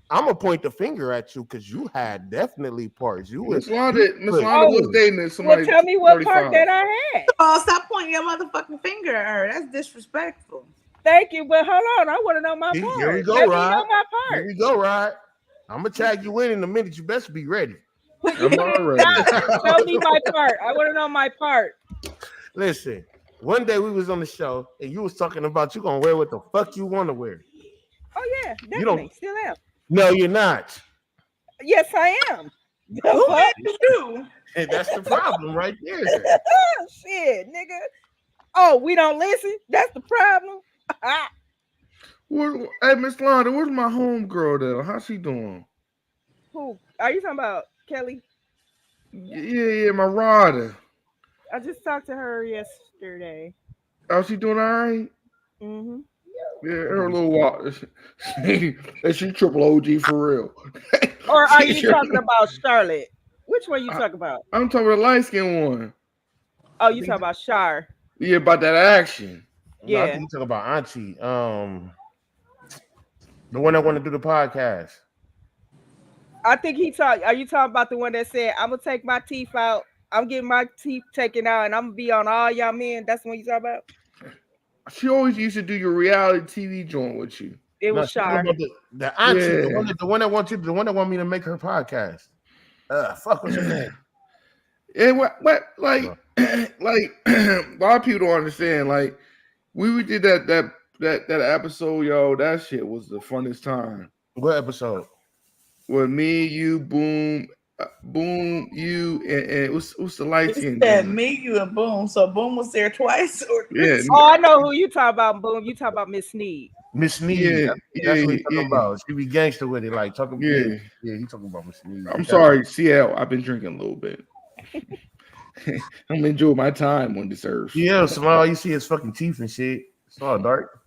I'm gonna point the finger at you because you had definitely parts. Miss Londa was dating somebody. Well, tell me what 35. part that I had. Oh, stop pointing your motherfucking finger at her. That's disrespectful. Thank you, but hold on. I want to know my part. Here we go, Let me Rod. know my Here part. we go, Rod. I'm gonna tag you in a minute. You best be ready. I'm already. Tell me my part. I want to know my part. Listen, one day we was on the show and you was talking about you gonna wear what the fuck you want to wear. Oh yeah, You don't- definitely. Still am. No, you're not. Yes, I am. The Who fuck? made you do? And that's the problem right there. Shit, nigga. Oh, we don't listen. That's the problem. Hey, Miss Londa, where's my homegirl though? How's she doing? Who are you talking about, Kelly? Yeah, my rider. I just talked to her yesterday. Oh, she doing all right? Mm-hmm. Yeah, her little walk. She triple OG for real. Or are you talking about Charlotte? Which one you talking about? I'm talking about the light skin one. Oh, you talking about Char? Yeah, about that action. No, I Yeah. think you talking about Auntie. The one that want to do the podcast. I think he talk. Are you talking about the one that said, "I'm gonna take my teeth out. I'm getting my teeth taken out, and I'm gonna be on all y'all men"? That's the one you talking about. She always used to do your reality TV joint with you. It was she's talking Char. about the Auntie, Yeah. the one that wants you, the one that want me to make her podcast. Fuck what's her name? And what like like a lot of people don't understand. Like we did that episode, yo. That shit was the funnest time. What episode? With me, you, Boom, you, and what's the light He skin? said me, you, and Boom. So Boom was there twice. Yeah. Oh, I know who you talking about. Boom. You talking about Miss Sneed. Miss Sneed. Yeah, That's what he's yeah. talking about. She be gangster with it, like talking. Yeah. Yeah, he talking about Miss Sneed. I'm sorry, CL. I've been drinking a little bit. I'm enjoying my time on this earth. Yeah, small. You see his fucking teeth and shit. It's all dark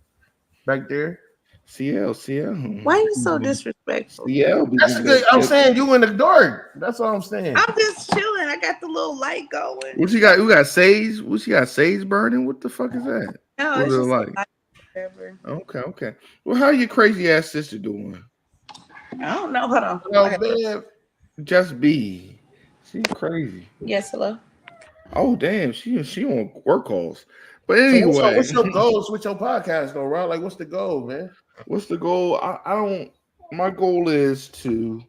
back there. CL. Why are you so disrespectful? CL. That's good. I'm saying you in the dark. That's all I'm saying. I'm just chilling. I got the little light going. What you got? You got sage? What you got? Sage burning? What the fuck is that? No, What it's is it just like? like whatever. Okay. Well, how your crazy ass sister doing? I don't know. Hold on. Oh, man. Just be. She's crazy. Yes, hello. Oh damn, she on work calls. But So anyway, what's your goals with your podcast, though, Rob? Like, what's the goal, man? what's the goal? I don't. My goal is to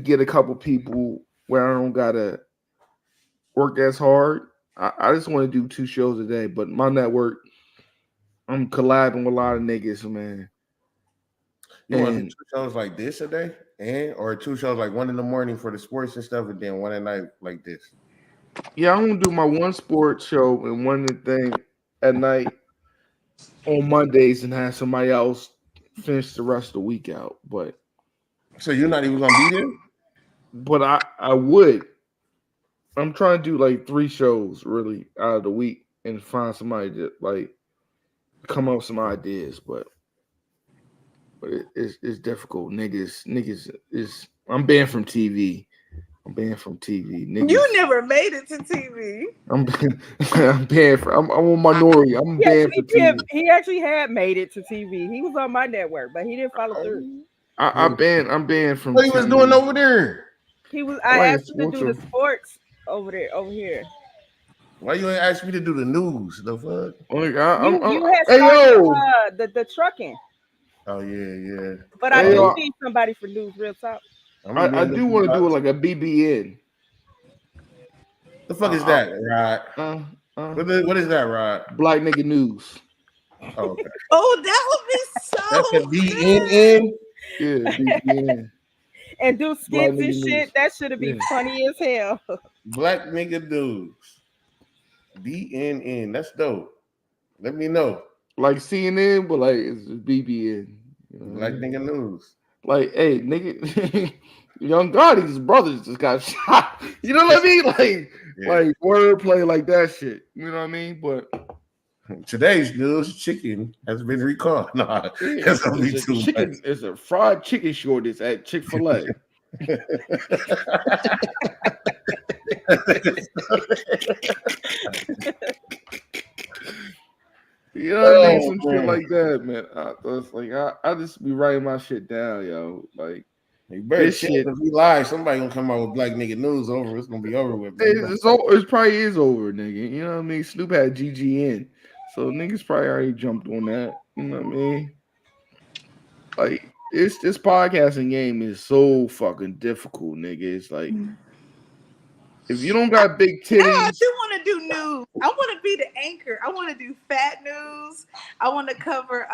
get a couple people where I don't gotta work as hard. I just want to do 2 shows a day, but my network, I'm collabing with a lot of niggas, man. You want to do And 2 shows like this a day, or 2 shows like 1 in the morning for the sports and stuff, and then 1 at night like this. Yeah, I'm gonna do my one sports show and one thing at night on Mondays and have somebody else finish the rest of the week out. So you're not even gonna be there? But I would. I'm trying to do like 3 shows really out of the week and find somebody to like come up with some ideas, but it's difficult. Niggas is I'm banned from TV. I'm banned from TV. Niggas, You never made it to TV. I'm banned from. I'm a minority. I'm banned from TV. He actually had made it to TV. He was on my network, but he didn't follow through. I'm banned from. What he was TV. doing over there? I Like asked him to do the sports. sports over here. Why you ain't ask me to do the news? The fuck? Like, You had hey started yo, the trucking, Oh yeah. but I Hey, do yo. need somebody for news real talk. I do want to do it like a BBN. The fuck is that, Rod? What is that, Rod? Black nigga news. Oh, okay. Oh, that would be so. That's a good. BNN. Yeah, BBN. And do Black skits and nigga shit. news. That should have been Yeah. funny as hell. Black nigga news. BNN. That's dope. Let me know. Like CNN, but like it's BBN. You know what I Black mean? nigga news. Like, hey, nigga, Young Gotti's brothers just got shot. You know what I mean? Like wordplay like that shit. You know what I mean? But Today's news: chicken has been recalled. Nah, that's gonna be too much. it's a fried chicken shortage at Chick-fil-A. You know what I mean? Some shit like that, man. I just be writing my shit down, yo. Like You better this shit. shit. If we live, somebody gonna come out with black nigga news over. It's gonna be over with. It probably is over, nigga. You know what I mean? Snoop had GGN, so niggas probably already jumped on that. You know what I mean? Like this podcasting game is so fucking difficult, nigga. It's like if you don't got big Now I titties, do want to do news. I want to be the anchor. I want to do fat news. I want to cover.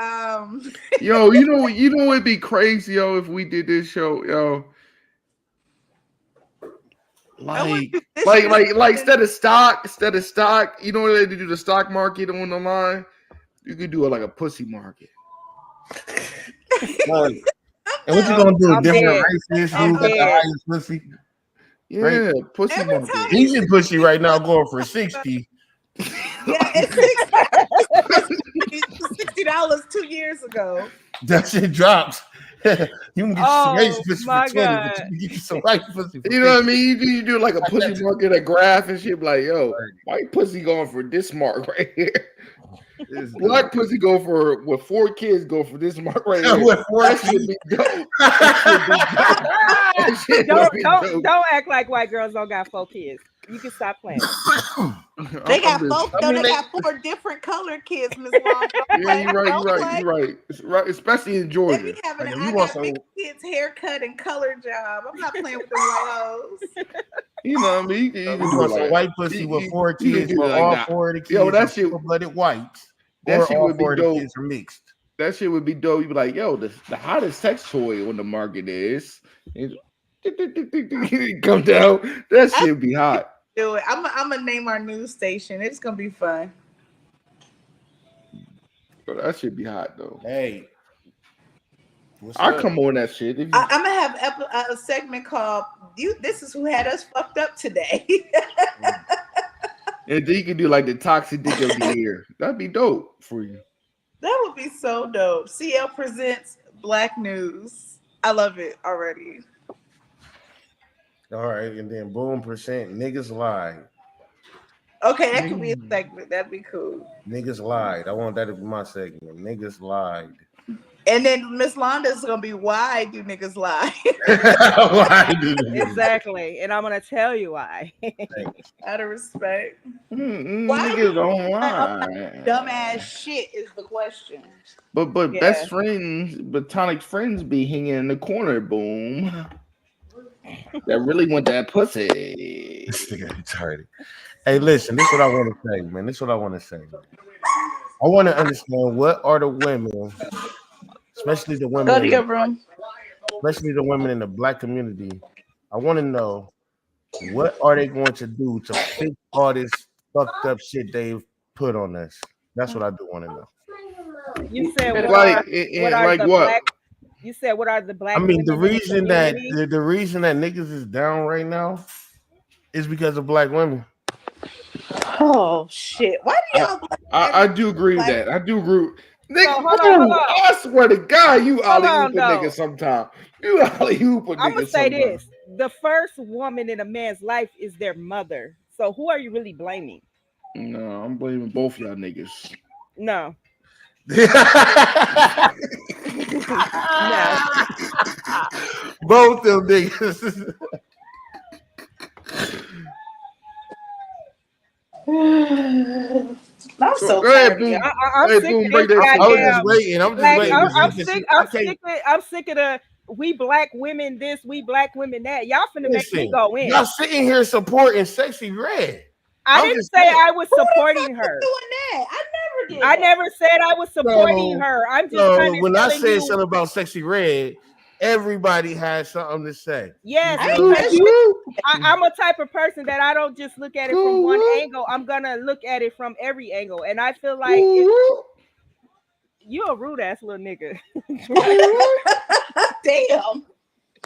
yo, you know it'd be crazy, yo, if we did this show, yo. Like instead of stock, you know what they do the stock market on the line? You could do it like a pussy market. And what you gonna do? I'm Different dead. races? I'm Who's got the dead. highest pussy? Yeah, Right. pussy Every market. time- He's in pussy right now, going for 60. Yeah, it's $60 2 years ago. That shit drops. You can get some race pussy my for 20, God. but you can get some white pussy for You know what I 50. mean? You do like a pussy market, a graph and shit. Like, yo, white pussy going for this mark right here. Black pussy go for with 4 kids go for this mark right here. With 4 That should be dope. That should be dope. Don't act like white girls don't got 4 kids. You can stop playing. They got I'm both. just- No, I mean, they they- got 4 different colored kids, Miss Long. Yeah, you're right. It's right, especially in They Georgia. be having Like, an if you I want got some- big kids haircut and color job. I'm not playing with them hoes. You know what I mean? You can You do want it some like, white pussy with 4 you can kids, do but it like all that. 4 of the kids Yo, that are shit- full-blooded whites. that Or shit all would be 4 of the dope. kids are mixed. That shit would be dope. You'd be like, yo, the hottest sex toy on the market is. Come down. That shit would be hot. Do it. I'm gonna name our news station. It's gonna be fun. But that should be hot though. Hey. What's I up? come on that shit. If you, I'm gonna have a segment called "You." This is who had us fucked up today. and then you can do like the toxic dick of the year. That'd be dope for you. That would be so dope. CL presents Black News. I love it already. All right, and then boom percent niggas lied. Okay, that could be a segment. That'd be cool. Niggas lied. I want that to be my segment. Niggas lied. And then Miss Londa's gonna be, why do niggas lie? Why do niggas- Exactly. And I'm gonna tell you why. Out of respect. Why Niggas don't lie. Dumbass shit is the question. But Yeah. best friends, platonic friends be hanging in the corner, boom. That really want that pussy. This nigga retarded. Hey, listen, this is what I want to say, man. This is what I want to say. I want to understand what are the women, especially the women, room. especially the women in the black community. I want to know what are they going to do to fix all this fucked up shit they've put on us? That's what I do want to know. You said what Like, are like the what? black? You said what are the black? I mean, the women in reason that community? the reason that niggas is down right now is because of black women. Oh shit! Why do y'all? I do agree with that. I do agree. Nigga, hold on. I swear to God, you Hold alley on, hoop a though. nigga sometime. You alley hoop a nigga I'm gonna say sometime. this: the first woman in a man's life is their mother. So who are you really blaming? No, I'm blaming both y'all niggas. No, Both them niggas. I'm so Go ahead, tired. Boom. I'm Hey, sick Boom, of break this that I was goddamn. just waiting. I'm just Like, waiting. I'm sick of the we black women this, we black women that. Y'all finna make me go in. Y'all sitting here supporting Sexy Red. I I'm didn't just say saying. I was supporting her. Doing that? I never did. I that. never said I was supporting So- her. I'm just So kind of when I telling said you. something about Sexy Red, everybody had something to say. Yes, I because ain't messing I'm a type of person that I don't just look at it from one angle. I'm gonna look at it from every angle, and I feel like you're a rude ass little nigga. Damn.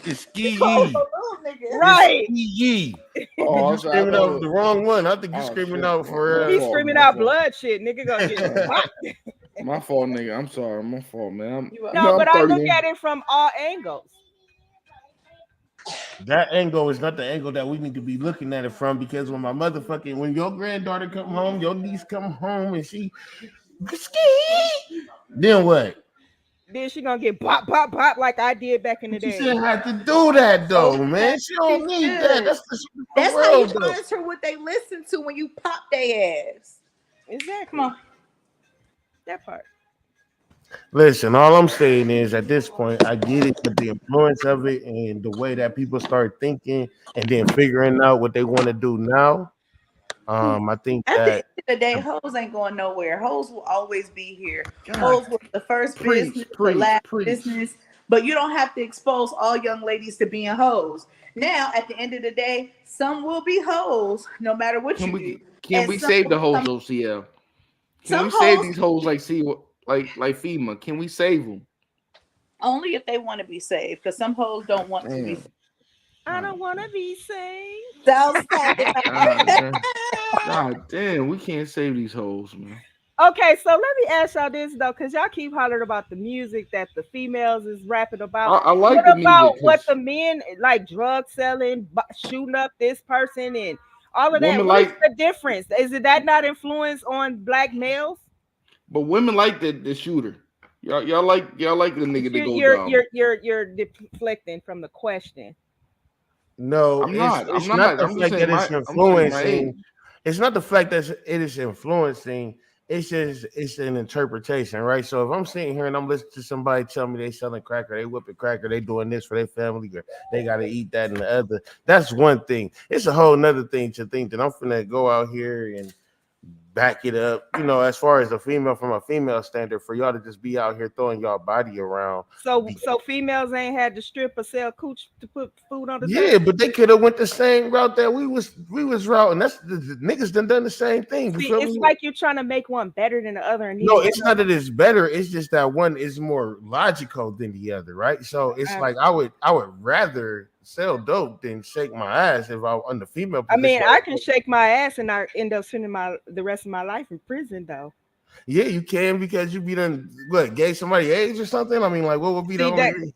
It's Ski Oh, Yee. little nigga. Right. Ski Yee. Oh, You screaming out the wrong one. I think you Oh, screaming shit. out for. He's screaming out blood shit. Nigga gonna get popped. My fault, nigga. I'm sorry. My fault, man. No, but I I'm look 30. at it from all angles. That angle is not the angle that we need to be looking at it from, because when when your granddaughter come home, your niece come home and she ski, then what? Then she gonna get pop, pop, pop like I did back in the She day. shouldn't have to do that though, man. She don't need that. That's how you world, though. monitor what they listen to when you pop their ass. Exactly. Come on. That part. Listen, all I'm saying is at this point, I get it, but the influence of it and the way that people start thinking and then figuring out what they want to do now. I think At the that end of the day, hoes ain't going nowhere. Hoes will always be here. Hoes was the first business, the last business. But you don't have to expose all young ladies to being hoes. Now, at the end of the day, some will be hoes, no matter what Can you we do. can And we some save the will hoes, come- OCL? Can Some we save hoes- these hoes like FEMA? Can we save them? Only if they want to be saved, because some hoes don't want to be saved. I don't want to be saved. God damn, we can't save these hoes, man. Okay, so let me ask y'all this though, because y'all keep hollering about the music that the females is rapping about. I like what the about music, 'cause what the men like, drug selling, shooting up this person, and all of that? Women What is like- the difference? Is it that not influence on black males? But women like the shooter. Y'all like the nigga to go down. You're deflecting from the question. no, I'm not the just fact saying that it's influencing. It's not the fact that it is influencing. It's an interpretation, right? So if I'm sitting here and I'm listening to somebody tell me they selling cracker, they whipping cracker, they doing this for their family, or they got to eat that and the other, that's one thing. It's a whole nother thing to think that I'm finna go out here and back it up, as far as from a female standard, for y'all to just be out here throwing y'all body around. So females ain't had to strip or sell cooch to put food on the Yeah, table? but they could have went the same route that we was routing. That's the niggas done the same thing. See, it's like you're trying to make one better than the other. And no, it's not that it's better. It's just that one is more logical than the other, right? So it's like I would rather sell dope than shake my ass if I on the female position. I mean, I can shake my ass and I end up spending the rest of my life in prison, though. Yeah, you can, because you be done gave somebody AIDS or something. I mean, like, what would be the only reason?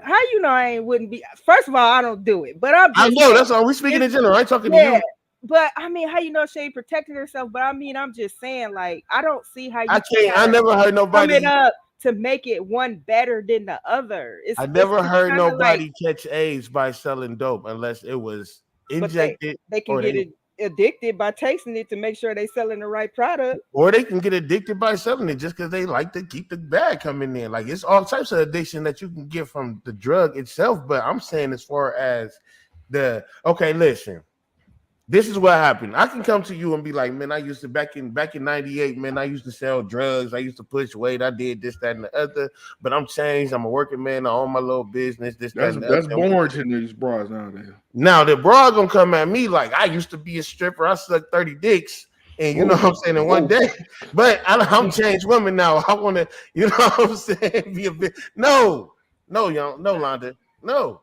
How you know I wouldn't be? First of all, I don't do it, but I know that's all. We speaking in general. I ain't talking to you. But I mean, how you know she ain't protected herself? But I mean, I'm just saying, like, I don't see how you. I never heard nobody coming up to make it one better than the other. I never heard nobody catch AIDS by selling dope unless it was injected. They can get addicted by tasting it to make sure they selling the right product, or they can get addicted by selling it just because they like to keep the bag coming in. Like, it's all types of addiction that you can get from the drug itself. But I'm saying, as far as listen, This is what happened. I can come to you and be like, man, I used to back in '98, man, I used to sell drugs. I used to push weight. I did this, that, and the other. But I'm changed. I'm a working man. I own my little business. This, that, and the That's other. boring to these bras nowadays. Now the bra gonna come at me like I used to be a stripper. I sucked 30 dicks. And you know what I'm saying in one day, but I'm changed woman now. I want to, you know what I'm saying, be a bit. No, young, no, Londa, no.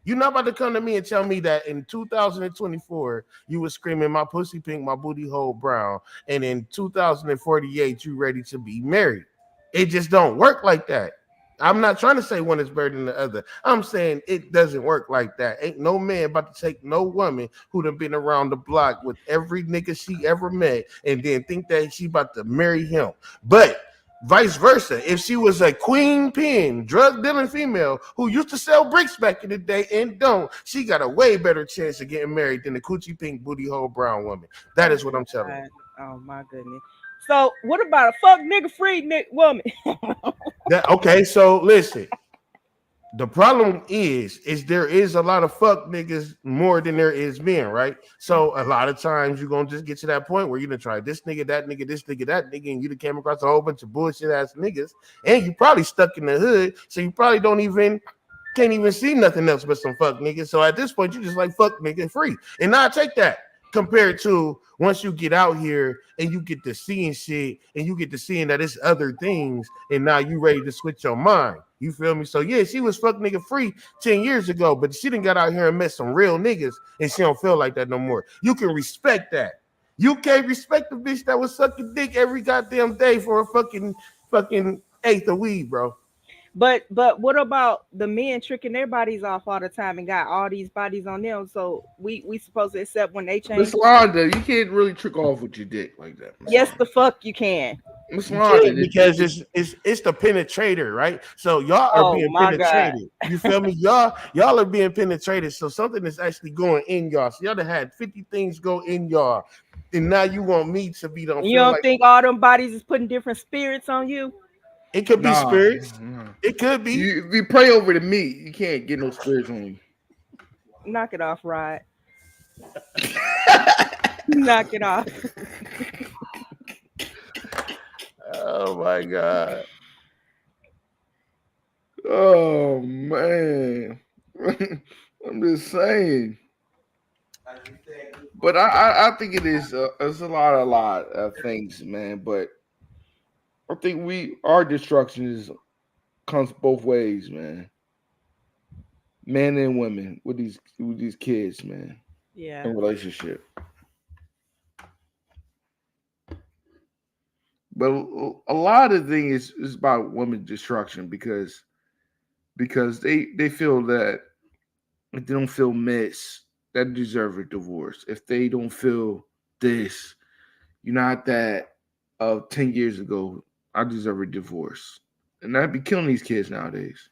You're not about to come to me and tell me that in 2024 you were screaming my pussy pink, my booty hole brown, and in 2048 you ready to be married. It just don't work like that. I'm not trying to say one is better than the other. I'm saying it doesn't work like that. Ain't no man about to take no woman who done been around the block with every nigga she ever met and then think that she about to marry him. But vice versa, if she was a queen pin, drug dealing female who used to sell bricks back in the day and don't, she got a way better chance of getting married than the coochie pink booty hole brown woman. That is what I'm telling you. Oh my goodness. So what about a fuck nigga free woman? Okay, so listen. The problem is there is a lot of fuck niggas more than there is men, right? So a lot of times you're gonna just get to that point where you're gonna try this nigga, that nigga, this nigga, that nigga, and you done came across a whole bunch of bullshit ass niggas, and you probably stuck in the hood, so you probably can't even see nothing else but some fuck niggas. So at this point, you just like fuck nigga free. And now I take that compared to once you get out here and you get to seeing shit and you get to seeing that it's other things, and now you ready to switch your mind. You feel me? So yeah, she was fuck nigga free 10 years ago, but she done got out here and met some real niggas, and she don't feel like that no more. You can respect that. You can't respect the bitch that was sucking dick every goddamn day for a fucking eighth of weed, bro. But what about the men tricking their bodies off all the time and got all these bodies on them? So we supposed to accept when they change. Miss Londa, you can't really trick off with your dick like that. Yes, the fuck you can. Miss Londa, because it's the penetrator, right? So y'all are being penetrated. God. You feel me? Y'all are being penetrated. So something is actually going in y'all. So y'all done had 50 things go in y'all, and now you want me to be the. You don't think all them bodies is putting different spirits on you? It could be spirits. It could be. You pray over the meat. You can't get no spirits on you. Knock it off, Rod. Knock it off. Oh my God. Oh man. I'm just saying. But I think it is. It's a lot of things, man. But I think our destruction comes both ways, man. Men and women with these kids, man. Yeah. In relationship. But a lot of things is about women destruction because they feel that if they don't feel missed, that deserve a divorce. If they don't feel this, you're not that of 10 years ago, I deserve a divorce. And I'd be killing these kids nowadays.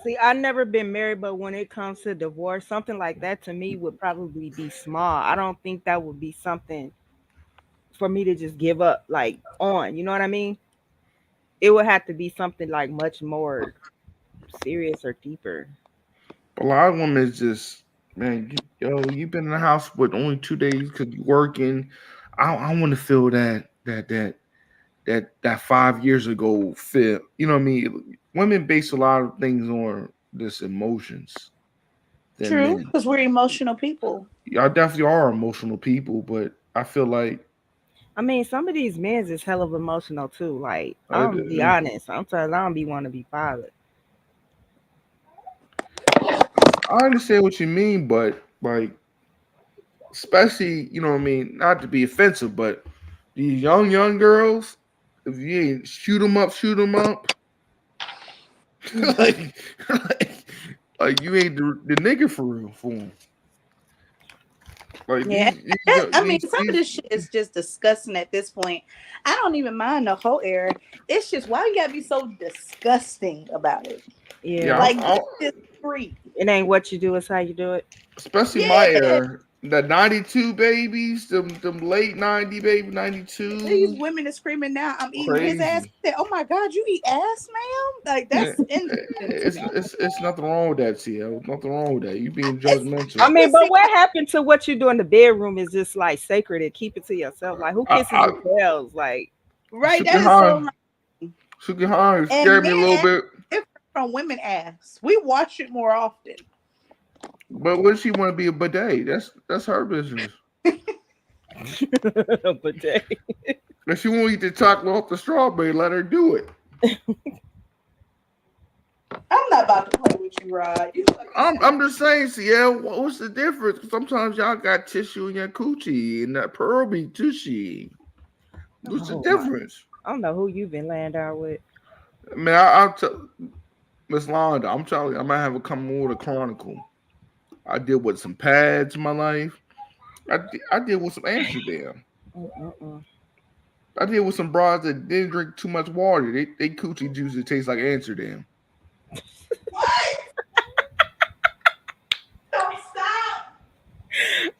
See, I've never been married, but when it comes to divorce, something like that to me would probably be small. I don't think that would be something for me to just give up on. You know what I mean? It would have to be something like much more serious or deeper. A lot of women is just, man, you've been in the house with only 2 days because you're working. I want to feel that 5 years ago feel. You know what I mean? Women base a lot of things on this emotions. True, because we're emotional people. Y'all definitely are emotional people, but I feel like. I mean, some of these men is hell of emotional too. Like, I'm gonna be honest. Sometimes I don't want to be bothered. I understand what you mean, but like, especially, you know what I mean, not to be offensive, but these young girls, if you ain't shoot them up, like you ain't the nigga for real for them. Like, yeah, some of this shit is just disgusting at this point. I don't even mind the whole era. It's just why you gotta be so disgusting about it. Yeah, like it's free. It ain't what you do, it's how you do it. Especially my era. The 92 babies, them late 90 baby, These 92. women are screaming now. I'm eating his ass. Crazy. Said, oh my God, you eat ass, ma'am? Like Yeah, that's interesting to me. it's nothing wrong with that, CL. Nothing wrong with that. You being It's, judgmental. I I mean, can but see what happened to what you do in the bedroom is just like sacred and keep it to yourself. Like, who kisses I and tells? Like, right. Suki That is so. Han, Suki Han And scared me a men little ass bit. different from women ass. We watch it more often. But what if she want to be a bidet? That's her business. but they, If she want to eat the chocolate off the strawberry, let her do it. I'm not about to play with you, Rod. You I'm just saying, CL, what's the difference? Sometimes y'all got tissue in your coochie and that pearl be tushy. What's the oh my, difference? I don't know who you've been laying down with. I mean, I'll tell Miss Londa, I'm telling you, I might have a come over the chronicle. I deal with some pads in my life. I deal with some Amsterdam. Mm-mm-mm. I deal with some broads that didn't drink too much water. They coochie juice that tastes like Amsterdam. don't stop.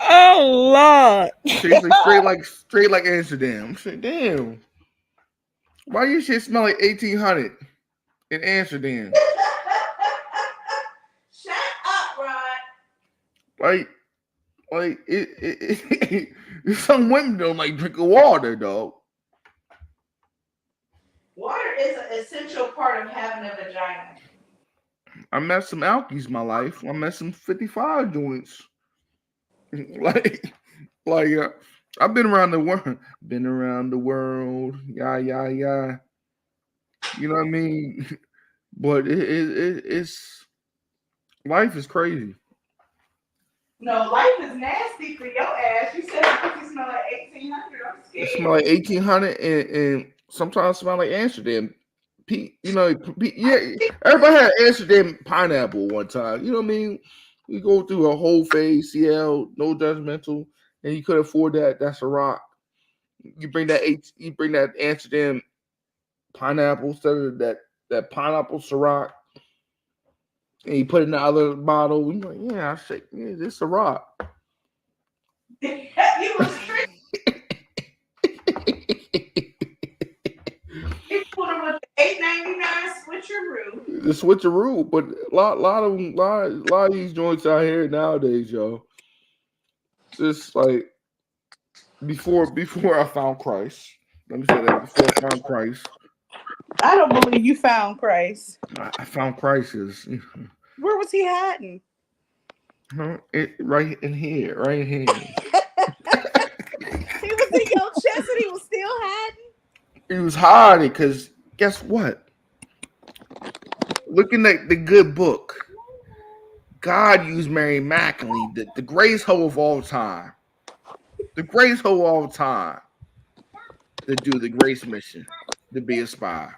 Oh Lord. Tastes like straight like Amsterdam. I'm saying, damn. Why your shit smell like 1800 in Amsterdam? Shut up, Rod. Like it some women don't like drinking water, dog. Water is an essential part of having a vagina. I met some alkies in my life. I met some 55 joints. like I've been around the world. Been around the world. Yeah. You know what I mean? But it's life is crazy. No, life is nasty for your ass. You said it smell like 1800. I'm It scared. smell like 1800 and sometimes smell like Amsterdam. Yeah, everybody had Amsterdam pineapple one time. You know what I mean? We go through a whole phase, CL, no judgmental, and you could afford that. That's a rock. You bring that Amsterdam pineapple instead of that pineapple Ciroc, and you put it in the other bottle. You're like, yeah, I say, yeah, this is a rock. You was tricked. You put them with the $8.99 switcheroo. The switcheroo, but a lot of these joints out here nowadays, yo. Just like before I found Christ. Let me say that before I found Christ. I don't believe you found Christ. I found Christ is Where was he hiding? right in here. He was in your chest and he was still hiding. He was hiding because guess what? Looking at the good book, God used Mary McAlee, the greatest hoe of all time. The greatest hoe of all time to do the grace mission, to be a spy.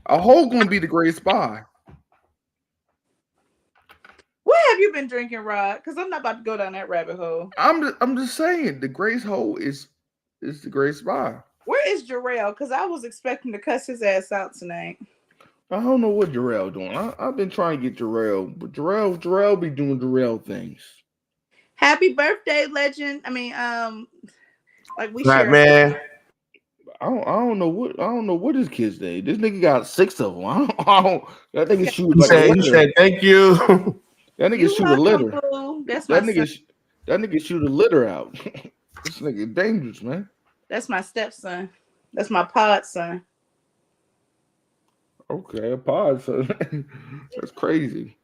A hoe gonna be the greatest spy. What have you been drinking, Rod? Because I'm not about to go down that rabbit hole. I'm just saying the greatest hoe is the greatest spy. Where is Jarrell? Because I was expecting to cuss his ass out tonight. I don't know what Jarrell doing. I've been trying to get Jarrell, but Jarrell be doing Jarrell things. Happy birthday, legend. I mean, like we Right, share. man. I don't know what his kids did. This nigga got 6 of them. That nigga shoot You like a said, litter. thank you. That nigga You shoot a litter. welcome, boo. That's my son. That nigga shoot a litter out. This nigga dangerous, man. That's my stepson. That's my pod son. Okay, a pod, so that's crazy.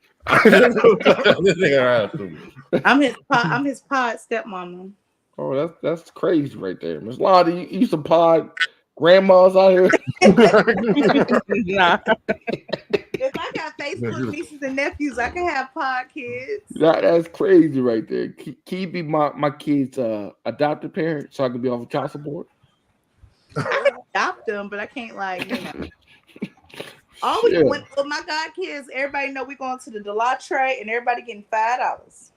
This nigga around to me. I'm his pod stepmama. Oh, that's crazy right there. Miss Lottie, you some pod grandmas out here. Nah. If I got Facebook nieces and nephews, I can have pod kids. That's crazy right there. Can you be my kid's adopted parent so I can be off of child support? Adopt them, but I can't All we Shit. with my god kids, everybody know we going to the Delattre and everybody getting $5.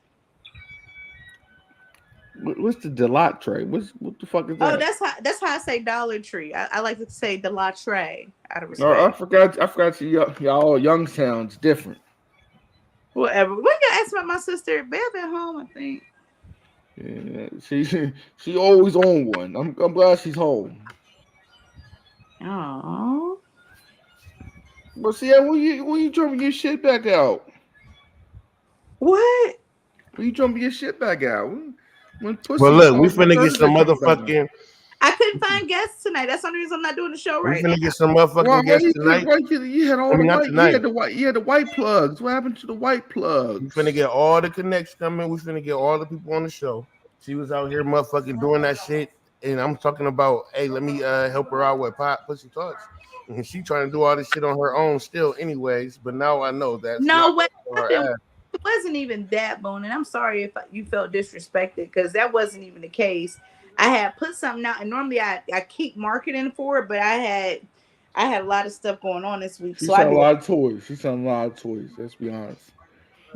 What's the Delattre? What the fuck is that? Oh, that's how I say Dollar Tree. I like to say Delattre out of No, I respect. forgot y'all Youngstown's different. Whatever. We gotta ask about my sister Bev at home, I think. Yeah, she always on one. I'm glad she's home. Oh, But see, yeah, when you jumping your shit back out? what? When you jumping your shit back out? When Well, pussy look, we comes, when finna get Thursday some comes back out. motherfucking. I couldn't find guests tonight. That's the only reason I'm not doing the show We right now. finna get some Why motherfucking guests tonight. you had all I mean, the not white, tonight. you had the white plugs. What happened to the white We plugs? finna get all the connects coming. We finna get all the people on the show. She was out here motherfucking doing that shit, and I'm talking about, hey, let me help her out with pussy talks. And she trying to do all this shit on her own still, anyways. But now I know that's No, not what on her happened? ass. It wasn't even that, Bone. And I'm sorry if you felt disrespected because that wasn't even the case. I had put something out, and normally I keep marketing for it, but I had a lot of stuff going on this week, She so I selling a did. lot of toys. She selling a lot of toys. Let's be honest.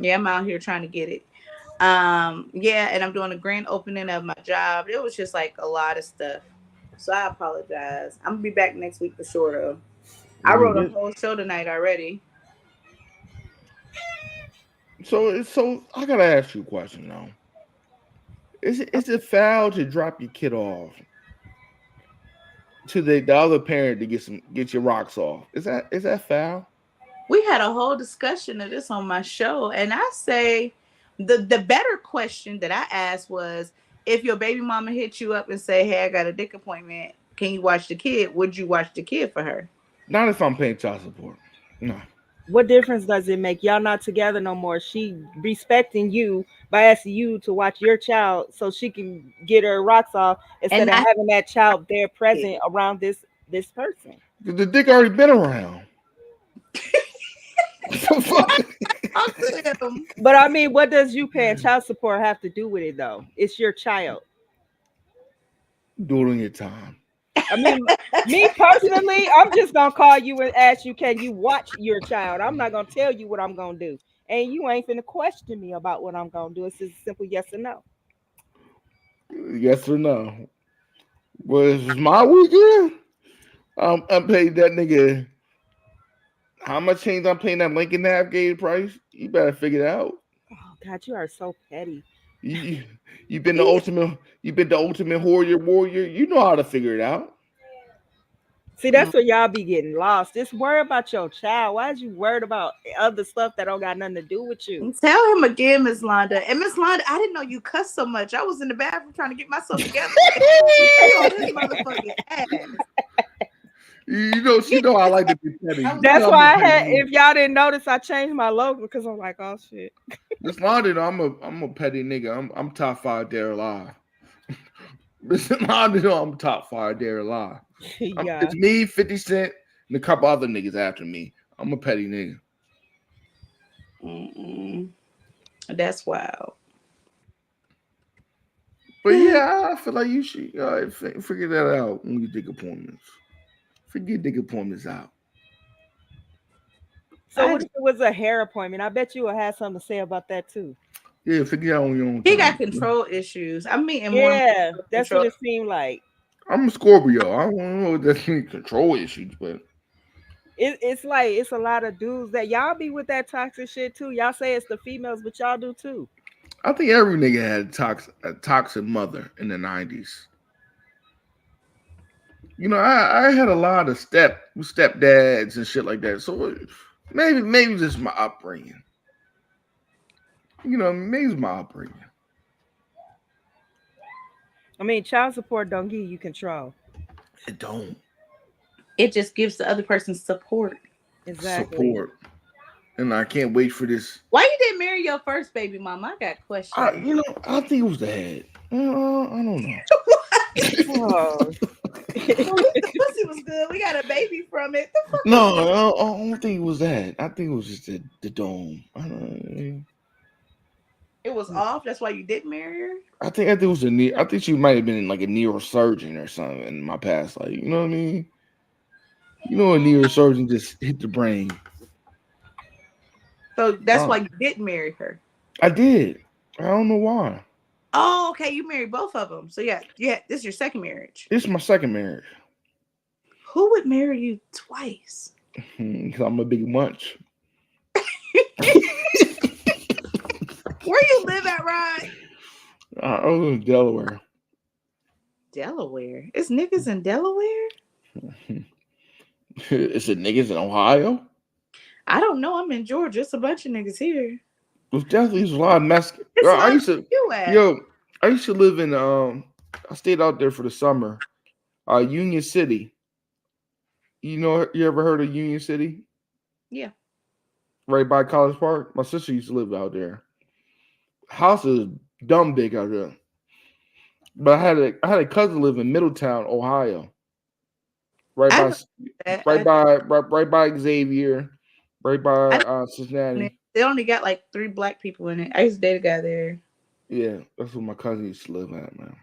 Yeah, I'm out here trying to get it. Yeah, and I'm doing a grand opening of my job. It was just like a lot of stuff, so I apologize. I'm gonna be back next week for sure, though. I wrote a whole show tonight already. So I gotta ask you a question now. Is it foul to drop your kid off to the other parent to get your rocks off? Is that foul? We had a whole discussion of this on my show, and I say the better question that I asked was, if your baby mama hit you up and say, hey, I got a dick appointment, can you watch the kid? Would you watch the kid for her? Not if I'm paying child support. No. What difference does it make? Y'all not together no more. She respecting you by asking you to watch your child so she can get her rocks off instead of having that child there present around this person. The dick already been around. But I mean, what does you paying child support have to do with it though? It's your child. Do it on your time. I mean, me personally, I'm just gonna call you and ask you, can you watch your child? I'm not gonna tell you what I'm gonna do. And you ain't finna question me about what I'm gonna do. It's just a simple yes or no. Yes or no. Well, it's my weekend. I paid that nigga. How much change I'm paying that Lincoln Navigate price? You better figure it out. Oh God, you are so petty. You've been the ultimate. You've been the ultimate warrior. You know how to figure it out. See, that's where y'all be getting lost. Just worry about your child. Why is you worried about other stuff that don't got nothing to do with you? Tell him again, Miss Londa. And Miss Londa, I didn't know you cuss so much. I was in the bathroom trying to get myself together. This motherfucking ass. She know I like to be petty. That's why I had. If y'all didn't notice, I changed my logo because I'm like, oh shit. Miss Londa, I'm a petty nigga. I'm top 5 there alive. Miss Londa, I'm top 5 there alive. Yeah. It's me, 50 Cent, and a couple other niggas after me. I'm a petty nigga. That's wild. But yeah, I feel like you should figure that out when you dig appointments. Figure dig appointments out. So what if it was a hair appointment? I bet you will have something to say about that too. Yeah, figure out on your own. He got control issues. I'm meeting more. Yeah, that's what it seemed like. I'm a Scorpio. I don't know if that's any control issues, but it's like it's a lot of dudes that y'all be with that toxic shit too. Y'all say it's the females, but y'all do too. I think every nigga had a toxic mother in the 90s. You know, I had a lot of stepdads and shit like that. So maybe just my upbringing. You know, maybe it's my upbringing. I mean, child support don't give you control. It don't. It just gives the other person support. Exactly. Support. And I can't wait for this. Why you didn't marry your first baby mama? I got questions. I think it was the head. I don't know. Oh. Pussy was good. We got a baby from it. No, I don't think it was that. I think it was just the dome. I don't know. It was off. That's why you didn't marry her. I think it was I think she might have been like a neurosurgeon or something in my past life. You know what I mean? You know, a neurosurgeon just hit the brain. So that's why you didn't marry her. I did. I don't know why. Oh, okay. You married both of them. So yeah, this is your second marriage. This is my second marriage. Who would marry you twice? Because I'm a big munch. Where you live at, Rod? I was in Delaware. Delaware. It's niggas in Delaware? Is it niggas in Ohio? I don't know. I'm in Georgia. It's a bunch of niggas here. There's definitely a lot of Mexican. It's I not used to, you at. I used to live in I stayed out there for the summer. Union City. You ever heard of Union City? Yeah. Right by College Park. My sister used to live out there. House is dumb big out there. But I had a cousin live in Middletown, Ohio. Right by Xavier, right by Cincinnati. They only got like 3 black people in it. I used to date a guy there. Yeah, that's where my cousin used to live at, man.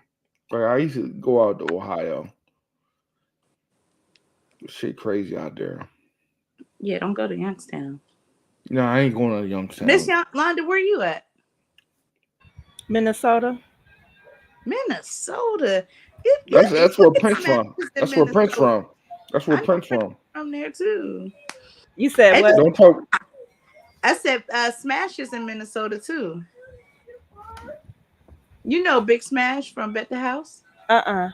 Like I used to go out to Ohio. Shit crazy out there. Yeah, don't go to Youngstown. No, I ain't going to Youngstown. Miss Londa, where you at? Minnesota. Minnesota. That's where Prince from. That's where Prince from. That's where Prince from. From there too. You said what? Don't talk. I said Smash is in Minnesota too. You know Big Smash from Bet the House? Uh-uh.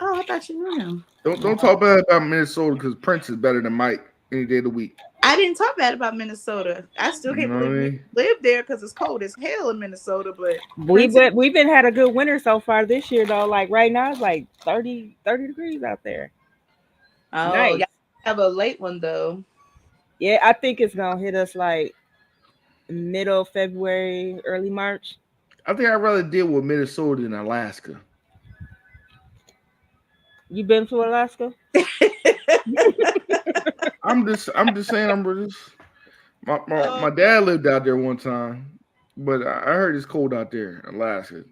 Oh, I thought you knew him. Don't talk bad about Minnesota because Prince is better than Mike any day of the week. I didn't talk bad about Minnesota. I still can't believe we live there because it's cold as hell in Minnesota. But we've been had a good winter so far this year though. Like right now it's like 30 degrees out there. Oh, nice. Y'all have a late one though. Yeah, I think it's gonna hit us like middle of February, early March. I think I'd rather deal with Minnesota than Alaska. You been to Alaska? I'm just saying. My dad lived out there one time, but I heard it's cold out there in Alaska.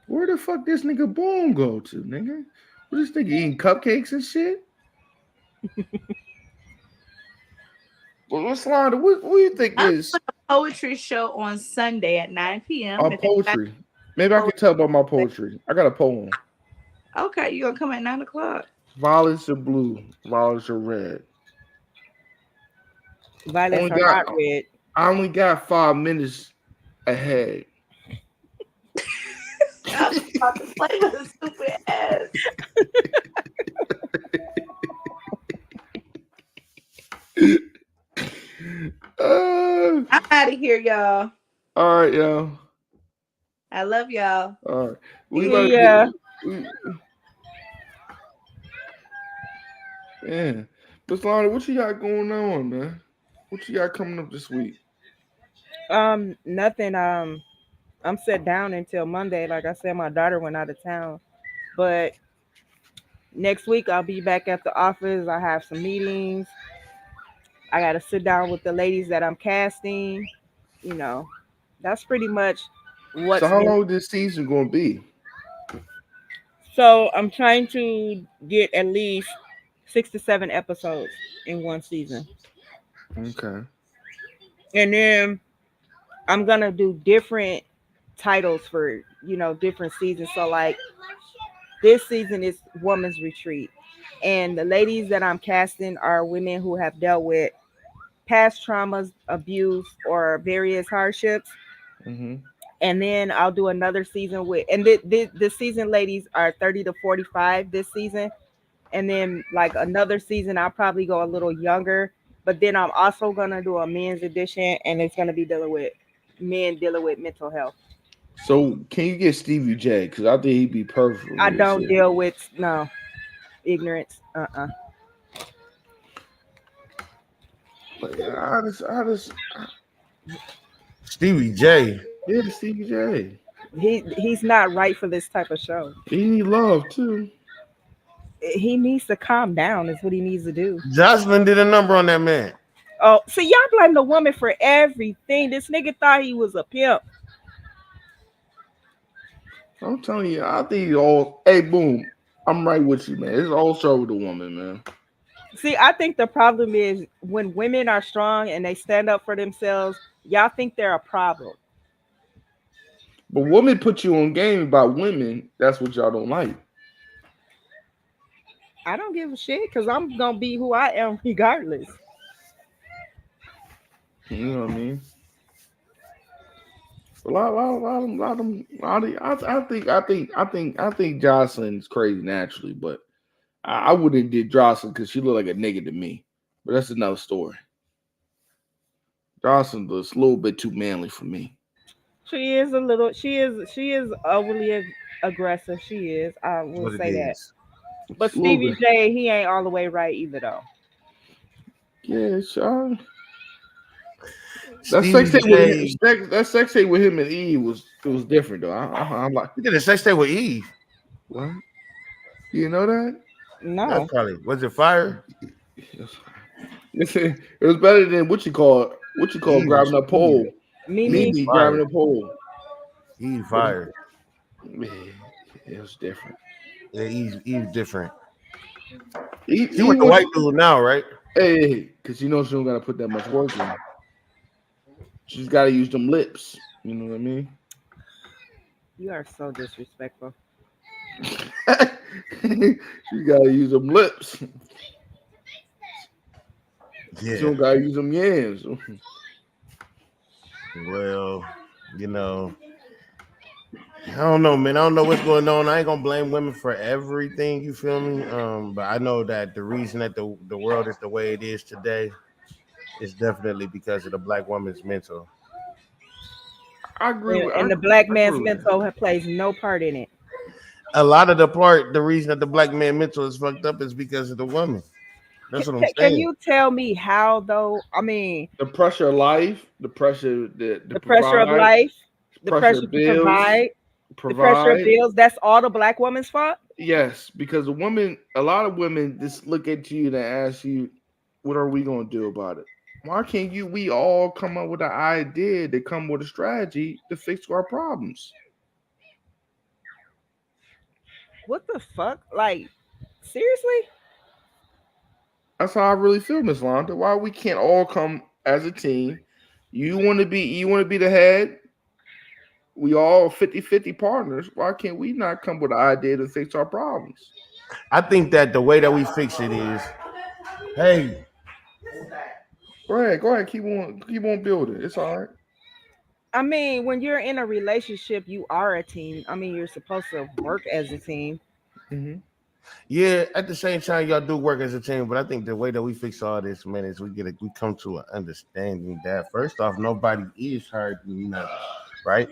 Where the fuck this nigga Boom go to, nigga? What this nigga eating cupcakes and shit? What's Londa? What do you think is a poetry show on Sunday at 9 p.m. Oh, poetry. Maybe I can tell about my poetry. I got a poem. Okay, you gonna come at 9 o'clock? Violets are blue, violets are red. Violets are not red. I only got 5 minutes ahead. I was about to play with a stupid ass. I'm out of here, y'all. All right, y'all. I love y'all. All right. Yeah. Miss Londa, what you got going on, man? What you got coming up this week? Nothing. I'm set down until Monday. Like I said, my daughter went out of town. But next week I'll be back at the office. I have some meetings. I got to sit down with the ladies that I'm casting. You know, that's pretty much what. So how long is this season going to be? So I'm trying to get at least 6 to 7 episodes in one season. Okay. And then I'm going to do different titles for, different seasons. So like this season is Woman's Retreat. And the ladies that I'm casting are women who have dealt with past traumas, abuse, or various hardships. Mm-hmm. And then I'll do another season and the season ladies are 30 to 45 this season. And then like another season, I'll probably go a little younger. But then I'm also going to do a men's edition, and it's going to be dealing with men dealing with mental health. So can you get Stevie J? Because I think he'd be perfect. I don't deal with ignorance. Stevie J. Yeah, Stevie J. He's not right for this type of show. He need love too. He needs to calm down. Is what he needs to do. Jocelyn did a number on that man. Oh, see, y'all blame the woman for everything. This nigga thought he was a pimp. I'm telling you, I think all. Hey, Boom, I'm right with you, man. It's all show with the woman, man. See, I think the problem is when women are strong and they stand up for themselves, y'all think they're a problem. But women put you on game about women. That's what y'all don't like. I don't give a shit because I'm gonna be who I am regardless. You know what I mean? I think Jocelyn's crazy naturally, but I wouldn't have did Jocelyn because she looked like a nigga to me. But that's another story. Jocelyn was a little bit too manly for me. She is a little. She is overly aggressive. She is. I will What it say that. is. But Just a little Stevie bit. J, he ain't all the way right either though. Yeah, sure. Stevie J. That sex tape with him and Eve was different though. I'm like, He did a sex tape with Eve. what? You know that? No. That's probably was it fire? It was better than what you call Eve grabbing a was pole. Mimi. Mimi fire. grabbing a pole. Eve fire. Yeah, it was different. Yeah, Eve different. Eve She with the was, white dude now, right? hey, because you know she don't gotta put that much work in. She's gotta use them lips. You know what I mean? You are so disrespectful. She gotta use them lips. She Yeah. don't gotta use them yams. Well, you know, I don't know, man. I don't know what's going on. I ain't gonna blame women for everything. You feel me? But I know that the reason that the world is the way it is today is definitely because of the black woman's mental. I agree with And the black man's mental plays no part in it. A lot of the reason that the black man mental is fucked up is because of the woman. That's what I'm Can saying. you tell me how though? I mean, the pressure of life, the pressure the pressure of life, the pressure to provide, the pressure of bills. That's all the black woman's fault. Yes, because a lot of women just look at you and ask you, "What are we gonna do about it? Why can't we all come up with an idea to come with a strategy to fix our problems?" What the fuck? Like, seriously? That's how I really feel, Miss Londa. Why we can't all come as a team? You want to be the head. We all 50-50 partners. Why can't we not come with an idea to fix our problems? I think that the way that we fix it is, hey, Go ahead, keep on building. It's all right. I mean, when you're in a relationship, you are a team. I mean, you're supposed to work as a team. Mm-hmm. yeah, at the same time, y'all do work as a team, but I think the way that we fix all this, man, is we come to an understanding that first off, nobody is hurting nothing, right?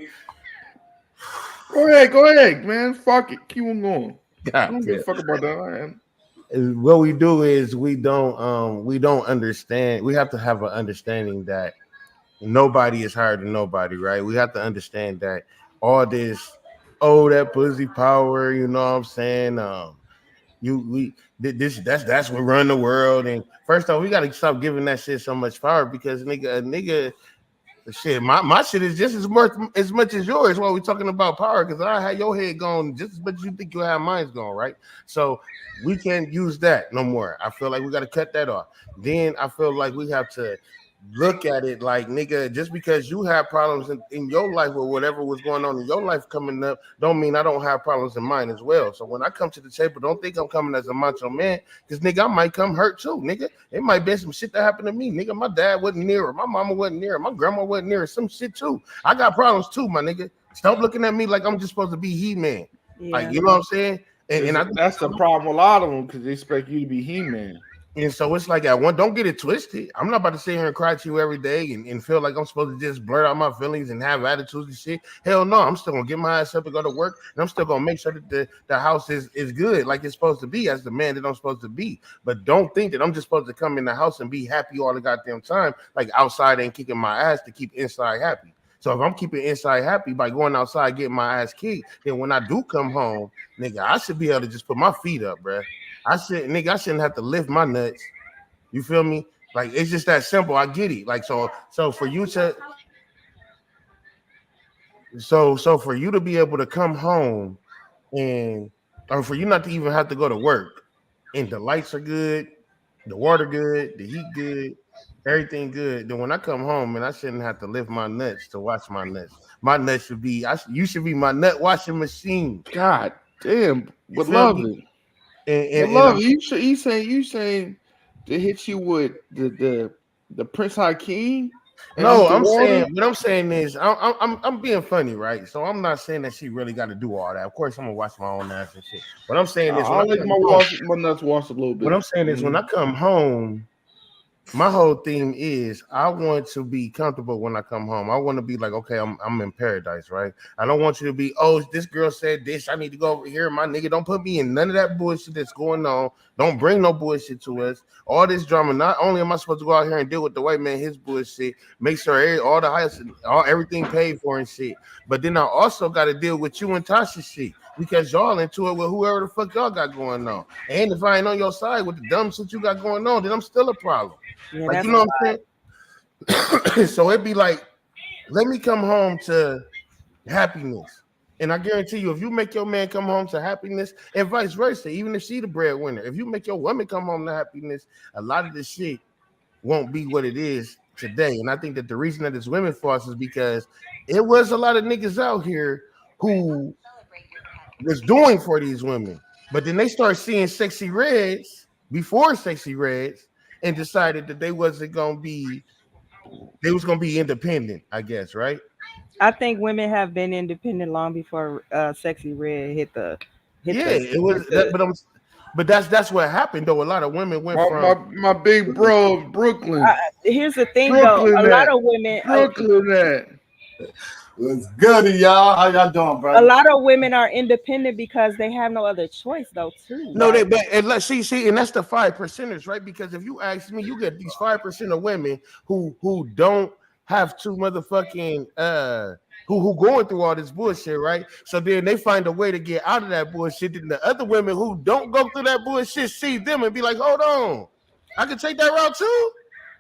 Go ahead, man. Fuck it. Keep on going. I God, don't give a fuck about that, man. what we do is we don't understand. We have to have an understanding that nobody is higher than nobody, right? We have to understand that all this, that pussy power, you know what I'm saying? That's what run the world. And first off, we gotta stop giving that shit so much power because nigga, shit, my shit is just as much as yours while we're talking about power, because I had your head going just as much as you think you have mine's going, right? So we can't use that no more. I feel like we got to cut that off. Then I feel like we have to look at it like, nigga, just because you have problems in your life or whatever was going on in your life coming up, don't mean I don't have problems in mine as well. So when I come to the table, don't think I'm coming as a macho man, because nigga, I might come hurt too, nigga. It might be some shit that happened to me, nigga. My dad wasn't near her, my mama wasn't near her, my grandma wasn't near her, some shit too. I got problems too, my nigga. Stop looking at me like I'm just supposed to be He-Man. Yeah. Like, you know what I'm saying? And I think that's the problem with a lot of them, because they expect you to be He-Man. And so it's like, don't get it twisted. I'm not about to sit here and cry to you every day and feel like I'm supposed to just blurt out my feelings and have attitudes and shit. Hell no, I'm still gonna get my ass up and go to work, and I'm still gonna make sure that the house is good like it's supposed to be, as the man that I'm supposed to be. But don't think that I'm just supposed to come in the house and be happy all the goddamn time, like outside ain't kicking my ass to keep inside happy. So if I'm keeping inside happy by going outside getting my ass kicked, then when I do come home, nigga, I should be able to just put my feet up, bruh. I shouldn't have to lift my nuts. You feel me? Like, it's just that simple. I get it. Like, so for you to for you to be able to come home or for you not to even have to go to work, and the lights are good, the water good, the heat good, everything good, then when I come home, man, I shouldn't have to lift my nuts to wash my nuts. My nuts should be you should be my nut washing machine. God damn, but love it. And love it. You saying to hit you with the Prince Hakeem? And No, Mr. I'm Water? saying what I'm saying is I'm being funny, right? So I'm not saying that she really got to do all that. Of course, I'm gonna wash my own ass and shit. What I'm saying is I like my nuts washed a little bit. what I'm saying is when I come home, my whole thing is I want to be comfortable when I come home. I want to be like, okay, I'm in paradise, right? I don't want you to be, oh, this girl said this. I need to go over here. My nigga, don't put me in none of that bullshit that's going on. Don't bring no bullshit to us. All this drama. Not only am I supposed to go out here and deal with the white man, his bullshit, make sure all the highest, everything paid for and shit. But then I also got to deal with you and Tasha shit because y'all into it with whoever the fuck y'all got going on. And if I ain't on your side with the dumb shit you got going on, then I'm still a problem. Yeah, Like, that's you know what I'm saying? So it'd be like, let me come home to happiness. And I guarantee you, if you make your man come home to happiness, and vice versa, even if she the breadwinner, if you make your woman come home to happiness, a lot of this shit won't be what it is today. And I think that the reason that it's women fault is because it was a lot of niggas out here who was doing for these women. But then they start seeing Sexy Reds before Sexy Reds and decided that they was gonna be independent, I guess, right? I think women have been independent long before Sexy Red hit the. But that's what happened though. A lot of women went from my big bro of Brooklyn. Here's the thing, Brooklyn though. A lot of women. What's good, y'all? How y'all doing, bro? A lot of women are independent because they have no other choice, though. Too. No, and that's the 5%ers, right? Because if you ask me, you get these 5% of women who don't have to motherfucking who going through all this bullshit, right? So then they find a way to get out of that bullshit. Then the other women who don't go through that bullshit see them and be like, hold on, I can take that route too.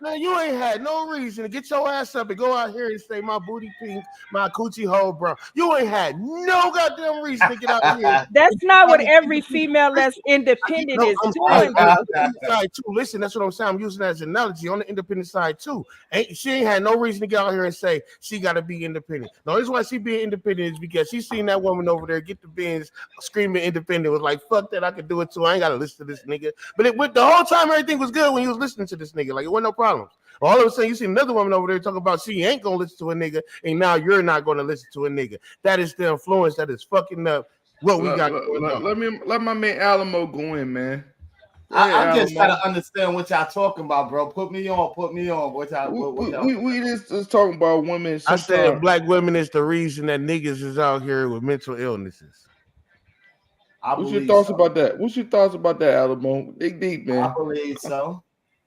Man, you ain't had no reason to get your ass up and go out here and say my booty pink, my coochie hole brown. You ain't had no goddamn reason to get out of here. That's not what every female that's independent is doing. Side too. Listen, that's what I'm saying. I'm using that as an analogy on the independent side too. She ain't had no reason to get out here and say she got to be independent. The reason why she being independent is because she seen that woman over there get the bins screaming independent. Was like, fuck that, I could do it too. I ain't got to listen to this nigga. But it went the whole time everything was good when you was listening to this nigga. Like it wasn't no problem. All of a sudden, you see another woman over there talking about she ain't gonna listen to a nigga, and now you're not gonna listen to a nigga. That is the influence that is fucking up what we got going on. Let my man Alamo go in, man. I just gotta understand what y'all talking about, bro. Put me on. We just talking about women. I said black women is the reason that niggas is out here with mental illnesses. What's your thoughts about that? What's your thoughts about that, Alamo? Dig deep, man. I believe so.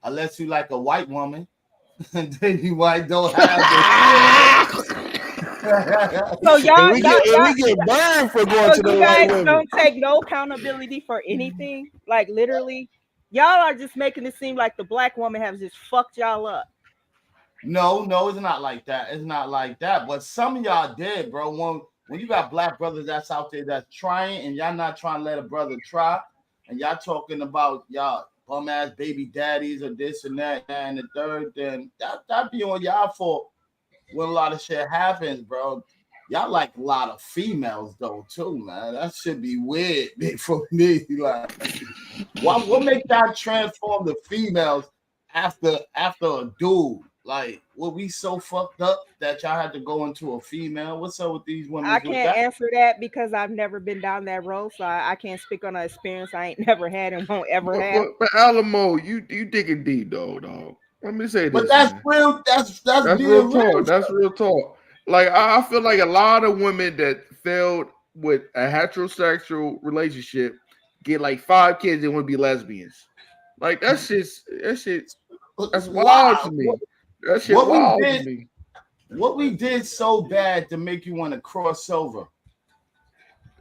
Unless you like a white woman. And then you white don't have it. So y'all we get burned for going to the white women. Don't take no accountability for anything. Like literally, y'all are just making it seem like the black woman has just fucked y'all up. No, it's not like that. It's not like that. But some of y'all did, bro. When you got black brothers that's out there that's trying, and y'all not trying to let a brother try, and y'all talking about y'all bum ass baby daddies or this and that and the third, then that be on y'all fault when a lot of shit happens, bro. Y'all like a lot of females though too, man. That should be weird for me. Like, what make that transform the females after a dude? Like, were we so fucked up that y'all had to go into a female? What's up with these women? I can't answer that because I've never been down that road, so I can't speak on an experience I ain't never had and won't ever have. But Alamo, you digging deep, dog. Let me say this. But that's real. That's real talk. That's real talk. Like I feel like a lot of women that failed with a heterosexual relationship get like 5 kids and want to be lesbians. Like that's wild to me. That shit wild to me. What we did so bad to make you want to cross over?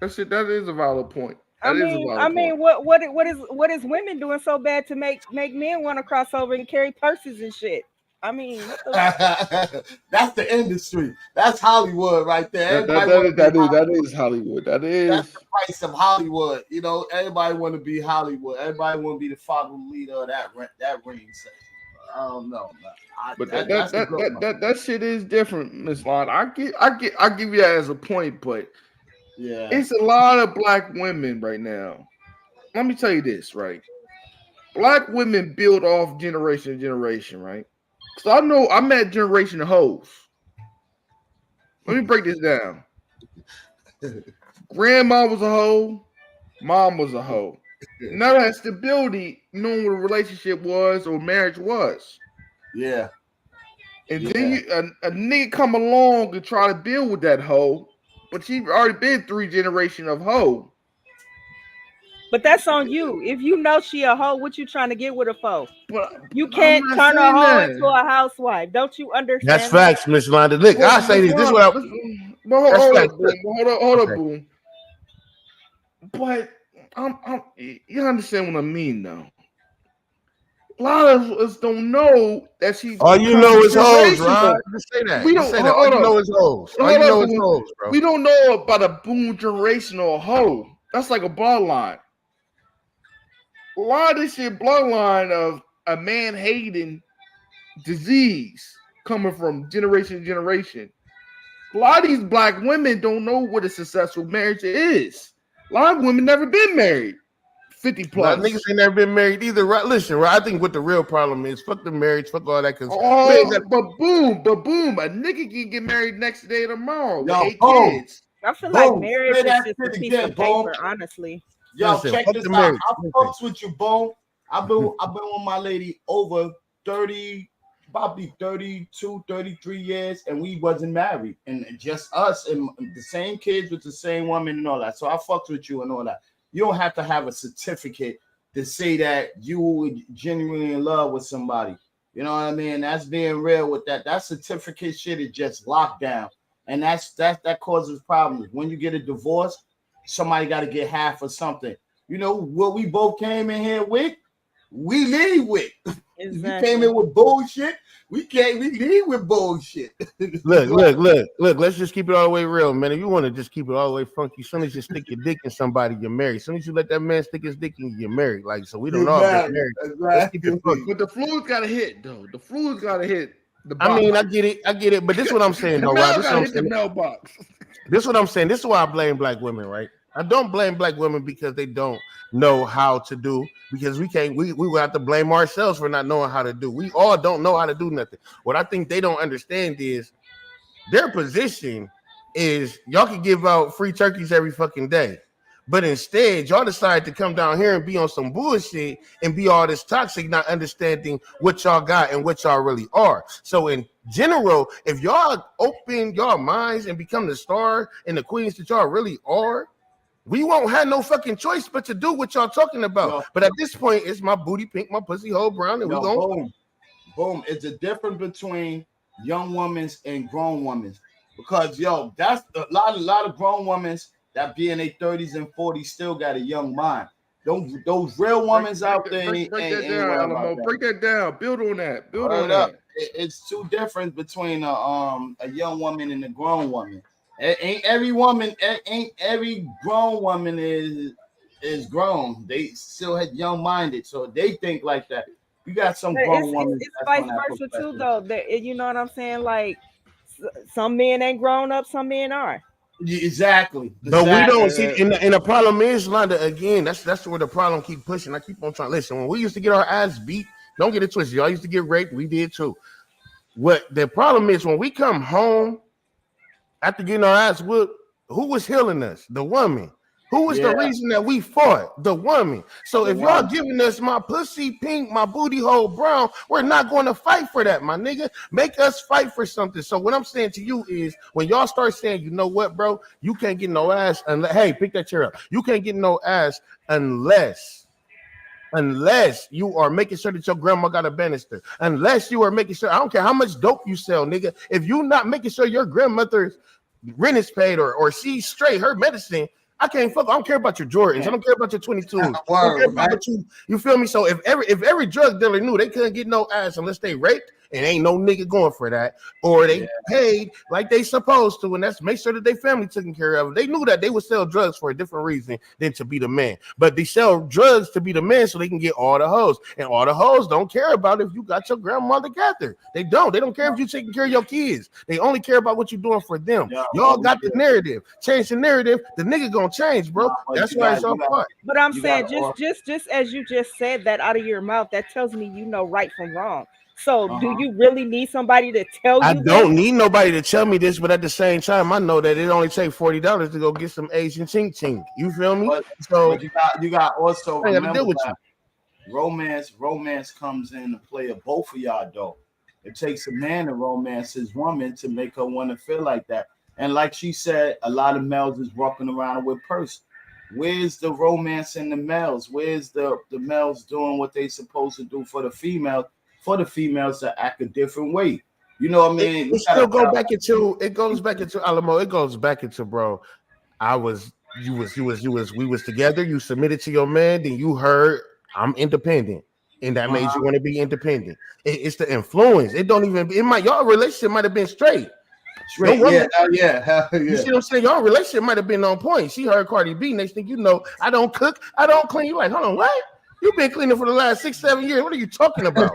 That is a valid point. I mean, what is women doing so bad to make men want to cross over and carry purses and shit? I mean, that's the industry. That's Hollywood right there. That is Hollywood. That's the price of Hollywood. You know, everybody want to be Hollywood. Everybody want to be the father leader of that ring section. I don't know, but that shit is different, Miss Lon. I give you that as a point, but yeah, it's a lot of black women right now. Let me tell you this, right? Black women build off generation to generation, right? So I know I'm that generation of hoes. Let me break this down. Grandma was a hoe. Mom was a hoe. None of that stability, knowing what a relationship was or marriage was. Yeah. And then a nigga come along and try to build with that hoe, but she already been 3 generations of hoe. But that's on you. If you know she a hoe, what you trying to get with a hoe? But You can't I'm not turn a saying hoe that. into a housewife. Don't you understand? That's facts, Miss Londa. Look, I say this. This is what hold up, boom. Hold up, Okay. boom. But you understand what I mean, though. A lot of us don't know that she's. All you know is hoes, Rod. Just say that. We Just don't. say that. All you know is hoes. All you know is hoes, bro. We don't know about a boom generational hoe. That's like a bloodline. A lot of this shit bloodline of a man hating disease coming from generation to generation. A lot of these black women don't know what a successful marriage is. A lot of women never been married. 50 plus. Niggas ain't never been married either. Right? Listen, right? I think what the real problem is, fuck the marriage, fuck all that. Cause but boom, a nigga can get married next day tomorrow with 8 kids. I feel like marriage is just a piece of paper, honestly. Yo, check this out. I fucks with you, Boom. I've been with my lady over 30, probably 32, 33 years, and we wasn't married. And just us and the same kids with the same woman and all that. So I fucks with you and all that. You don't have to have a certificate to say that you were genuinely in love with somebody. You know what I mean? That's being real with that. That certificate shit is just locked down. And that causes problems. When you get a divorce, somebody got to get half or something. You know what we both came in here with? We leave with. Exactly. You came in with bullshit. We leave with bullshit. Look. Let's just keep it all the way real, man. If you want to just keep it all the way funky, as soon as you stick your dick in somebody, you're married. As soon as you let that man stick his dick in, you're married. Like, so we don't all get married. Let's keep it funky. But the fluid's got to hit, though. The fluid's got to hit. I mean, I get it. But this is what I'm saying, though, right? The mailbox. This is what I'm saying. This is why I blame black women, right? I don't blame black women because they don't know how to do, because we will have to blame ourselves for not knowing how to do. We all don't know how to do nothing. What I think they don't understand is their position is y'all can give out free turkeys every fucking day. But instead, y'all decide to come down here and be on some bullshit and be all this toxic, not understanding what y'all got and what y'all really are. So in general, if y'all open y'all minds and become the star and the queens that y'all really are, we won't have no fucking choice but to do what y'all talking about. No. But at this point, it's my booty pink, my pussy hole brown, and we going boom. It's a difference between young women and grown women, because that's a lot of grown women that be in their 30s and 40s still got a young mind. Those real women out there. Break that down. Build on that. It's two difference between a young woman and a grown woman. Ain't every grown woman is grown. They still had young minded, so they think like that. You got some grown women. It's vice versa too, though. You know what I'm saying? Like some men ain't grown up, some men are. Exactly. But we don't see, and the problem is, Londa, again, that's where the problem keep pushing. I keep on trying. Listen, when we used to get our ass beat, don't get it twisted. Y'all used to get raped. We did too. What the problem is, when we come home after getting our ass whooped, who was healing us? The woman. Who was the reason that we fought? The woman. So if y'all giving us my pussy pink, my booty hole brown, we're not going to fight for that, my nigga. Make us fight for something. So what I'm saying to you is, when y'all start saying, you know what, bro, you can't get no ass unless, hey, pick that chair up. You can't get no ass unless you are making sure that your grandma got a banister. Unless you are making sure, I don't care how much dope you sell, nigga. If you not making sure your grandmother's rent is paid or she's straight, her medicine, I can't fuck. I don't care about your Jordans. I don't care about your 22s. I don't care about you feel me? So if every drug dealer knew they couldn't get no ass unless they raped, and ain't no nigga going for that, or they paid like they supposed to, and that's make sure that their family taken care of. They knew that they would sell drugs for a different reason than to be the man, but they sell drugs to be the man so they can get all the hoes, and all the hoes don't care about if you got your grandma together. They don't care if you taking care of your kids. They only care about what you're doing for them. Y'all got the narrative. Change the narrative. The nigga gonna change, bro. That's why it's all part. But I'm saying just as you just said that out of your mouth, that tells me you know right from wrong. So do you really need somebody to tell I you don't this? need nobody to tell me this, but at the same time, I know that it only takes $40 to go get some Asian chink chink. You feel me? But So you got also I ain't got to remember deal with that romance comes into play of both of y'all though. It takes a man to romance his woman to make her want to feel like that. And like she said, a lot of males is walking around with purse. Where's the romance in the males? Where's the males doing what they supposed to do for the females? For the females to act a different way. You know what I mean? it still goes back into Alamo. It goes back into, bro. We was together. You submitted to your man, then you heard I'm independent, and that made you want to be independent. It's the influence. It don't even. Y'all relationship might have been straight. Straight, no yeah. You see what I'm saying? Y'all relationship might have been on point. She heard Cardi B. Next thing you know, I don't cook, I don't clean. You like, hold on, what? You've been cleaning for the last 6-7 years. What are you talking about?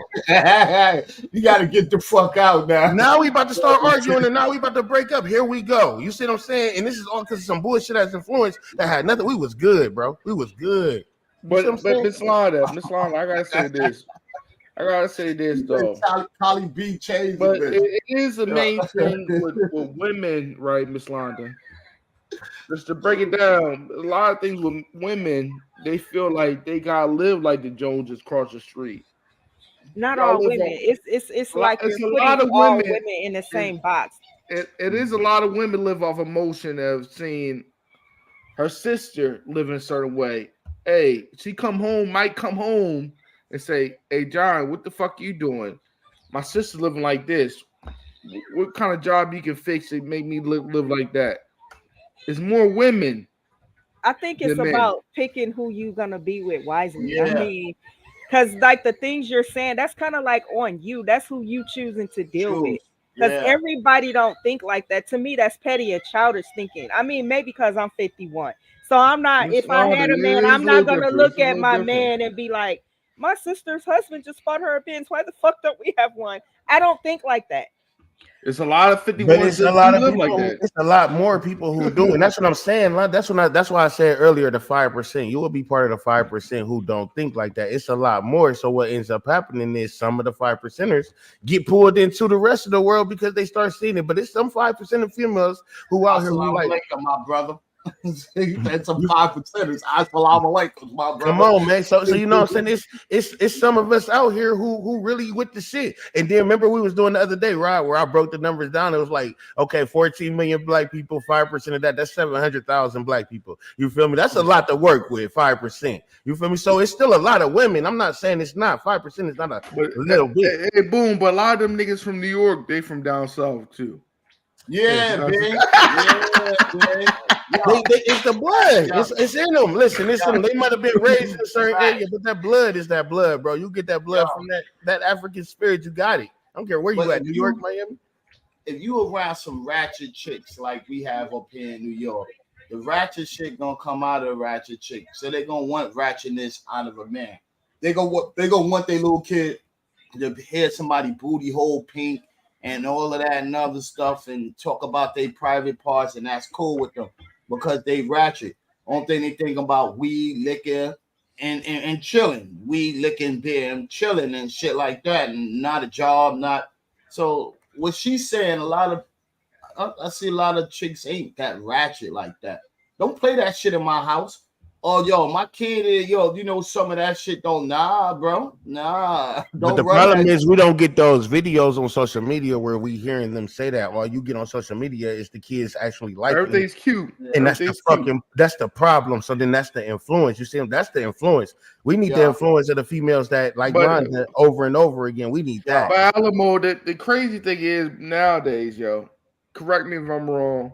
You got to get the fuck out now. Now we about to start arguing, and now we about to break up. Here we go. You see what I'm saying? And this is all because of some bullshit as influence that had nothing. We was good, bro. We was good. But Miss Londa, I gotta say this though. Cardi B changed. But it is the main thing with women, right, Miss Londa? Just to break it down, a lot of things with women, they feel like they gotta live like the Joneses across the street. Not all women. It's like you're putting all women in the same box. It is a lot of women live off emotion of seeing her sister live in a certain way. Hey, she might come home and say, "Hey, John, what the fuck you doing? My sister's living like this. What kind of job you can fix to make me live like that?" It's more women. I think it's about picking who you're gonna be with wisely. Yeah. I mean, because like the things you're saying, that's kind of like on you. That's who you choosing to deal with. Because everybody don't think like that. To me, that's petty and childish thinking. I mean, maybe because I'm 51. So I'm not, if I had a man, I'm not gonna look at my man and be like, my sister's husband just bought her a Benz. Why the fuck don't we have one? I don't think like that. It's a lot of 51. But it's a lot of people. Like that. It's a lot more people who do, and that's what I'm saying. That's why I said earlier the 5%. You will be part of the 5% who don't think like that. It's a lot more. So what ends up happening is some of the 5%ers get pulled into the rest of the world because they start seeing it. But it's some 5% of females who out here who like, my brother. That's some 5%ers. Assalamu alaikum, my brother. Come on, man. So you know what I'm saying? It's some of us out here who really with the shit. And then remember we was doing the other day, right? Where I broke the numbers down. It was like, okay, 14 million black people, 5% of that's 700,000 black people. You feel me? That's a lot to work with, 5%. You feel me? So it's still a lot of women. I'm not saying it's not. 5% is not a little bit. Hey, boom, but a lot of them niggas from New York, they from down south too. Yeah, man. It's the blood. It's in them. Listen. They might have been raised in a certain area, but that blood is that blood, bro. You get that blood from that African spirit. You got it. I don't care where you at, New York, Miami. If you around some ratchet chicks like we have up here in New York, the ratchet shit gonna come out of the ratchet chick. So they gonna want ratchetness out of a man. They gonna want their little kid to hear somebody booty hole pink and all of that and other stuff and talk about their private parts, and that's cool with them because they ratchet. Only thing they think about weed, liquor, and chilling. Weed, licking, beer, and chilling and shit like that, and not a job, not so. What she's saying, I see a lot of chicks ain't that ratchet like that. Don't play that shit in my house. Oh, yo, my kid is, you know, some of that shit don't, bro. But the problem is we don't get those videos on social media where we hearing them say that. All you get on social media is the kids actually like everything's cute. And that's the problem. So then that's the influence. You see them? That's the influence. We need the influence of the females that like mine over and over again. We need that. But Alamo, the crazy thing is nowadays, correct me if I'm wrong.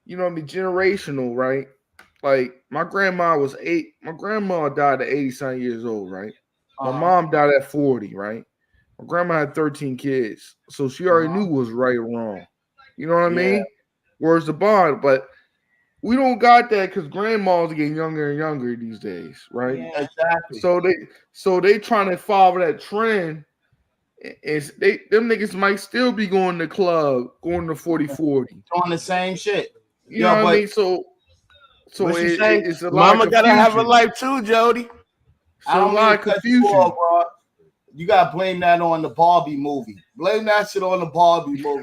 You know what I mean? Generational, right? Like my grandma was 8. My grandma died at 80-something years old, right? My mom died at 40, right? My grandma had 13 kids, so she already knew what was right or wrong. You know what I mean? Where's the bond? But we don't got that because grandmas are getting younger and younger these days, right? Yeah, exactly. So they trying to follow that trend. Them niggas might still be going to club, going to 40-40. Doing the same shit. You know what I mean? So it's a lot Mama gotta have a life too, Jody. So a lot of confusion. you gotta blame that on the Barbie movie. Blame that shit on the Barbie movie.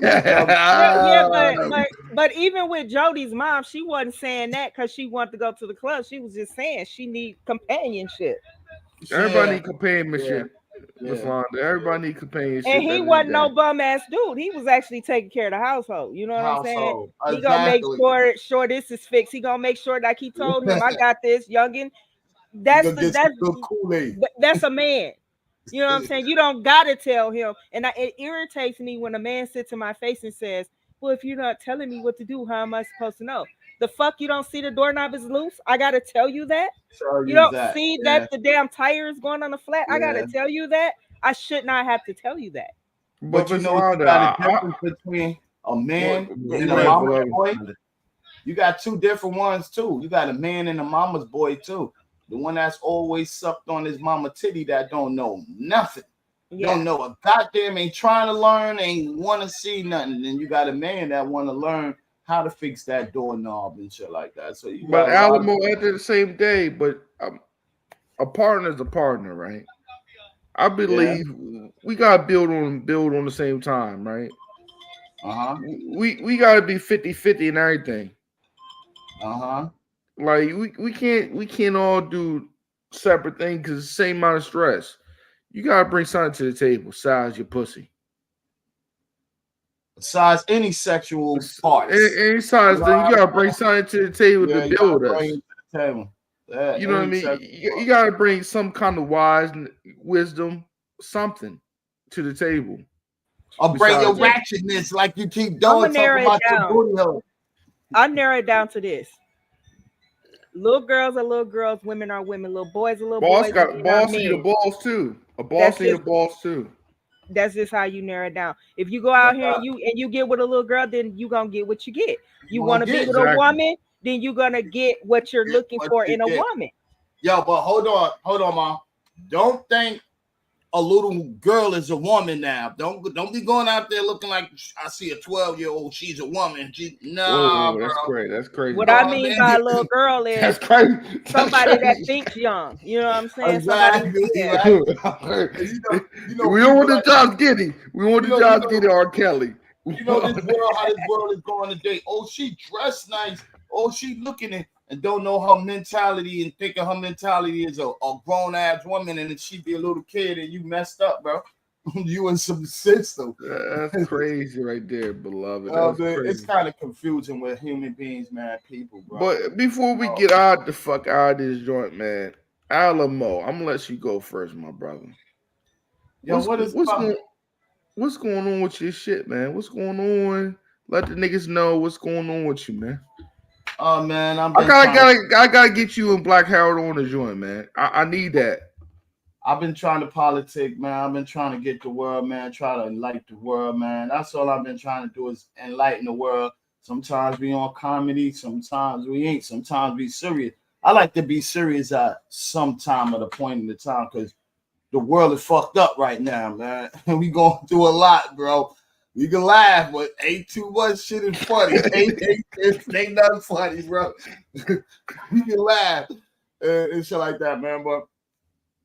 But even with Jody's mom, she wasn't saying that because she wanted to go to the club. She was just saying she need companionship. Everybody need companionship. Yeah. Londa. Everybody need companionship. And he wasn't no bum ass dude. He was actually taking care of the household. You know what I'm saying? He gonna make sure this is fixed. He gonna make sure, like he told him, I got this, youngin. That's a man. You know what I'm saying? You don't gotta tell him. And it irritates me when a man sits in my face and says, well, if you're not telling me what to do, how am I supposed to know? The fuck, you don't see the doorknob is loose? I gotta tell you that? You don't see that the damn tire is going on the flat? I gotta tell you that? I should not have to tell you that. But you know, you got a difference between a man and a mama's boy. You got two different ones too. You got a man and a mama's boy too. The one that's always sucked on his mama titty that don't know nothing. Don't know a goddamn, ain't trying to learn, ain't want to see nothing. Then you got a man that want to learn how to fix that doorknob and shit like that. So you but Alamo at the same day, but a partner is a partner, right? I believe we gotta build on the same time, right? We gotta be 50-50 in everything. Like we can't all do separate things because it's the same amount of stress. You gotta bring something to the table, besides your pussy. Besides any sexual parts. Any size thing, you gotta bring something to the table to build us. You know what I mean? You gotta bring some kind of wisdom, something to the table. Or bring your ratchetness like you keep doing. I'll narrow it down to this. Little girls are little girls, women are women, little boys are little boys. Boss need the balls too. A boss need the balls too. That's just how you narrow it down. If you go out here and you get with a little girl, then you gonna get what you get. You want to be with a woman, then you're gonna get what you're looking for in a woman. Yo, but hold on, Mom. Don't think a little girl is a woman now. Don't be going out there looking like I see a 12-year-old. She's a woman. Whoa, that's great. That's crazy. What I mean by a little girl is that's crazy. Somebody that thinks young. You know what I'm saying? Exactly. We don't want the Josh Giddy. We want the Josh Giddy or Kelly. You know how this world is going today. Oh, she dressed nice. Oh, she looking it. And don't know her mentality and thinking her mentality is a grown ass woman, and then she be a little kid and you messed up, bro. You in some system. That's crazy right there, beloved. It's kind of confusing with human beings, man, people, bro. But before we get out the fuck out of this joint, man, Alamo, I'm gonna let you go first, my brother. Yo, what's going on with your shit, man? What's going on? Let the niggas know what's going on with you, man. Oh man, I gotta get you and Black Harold on the joint, man. I need that. I've been trying to politic, man. I've been trying to get the world, man. Try to enlighten the world, man. That's all I've been trying to do is enlighten the world. Sometimes we on comedy, sometimes we ain't. Sometimes we serious. I like to be serious at some time of the point in the time because the world is fucked up right now, man. We going through a lot, bro. We can laugh, but ain't too much shit is funny. ain't nothing funny, bro. We can laugh and shit like that, man. But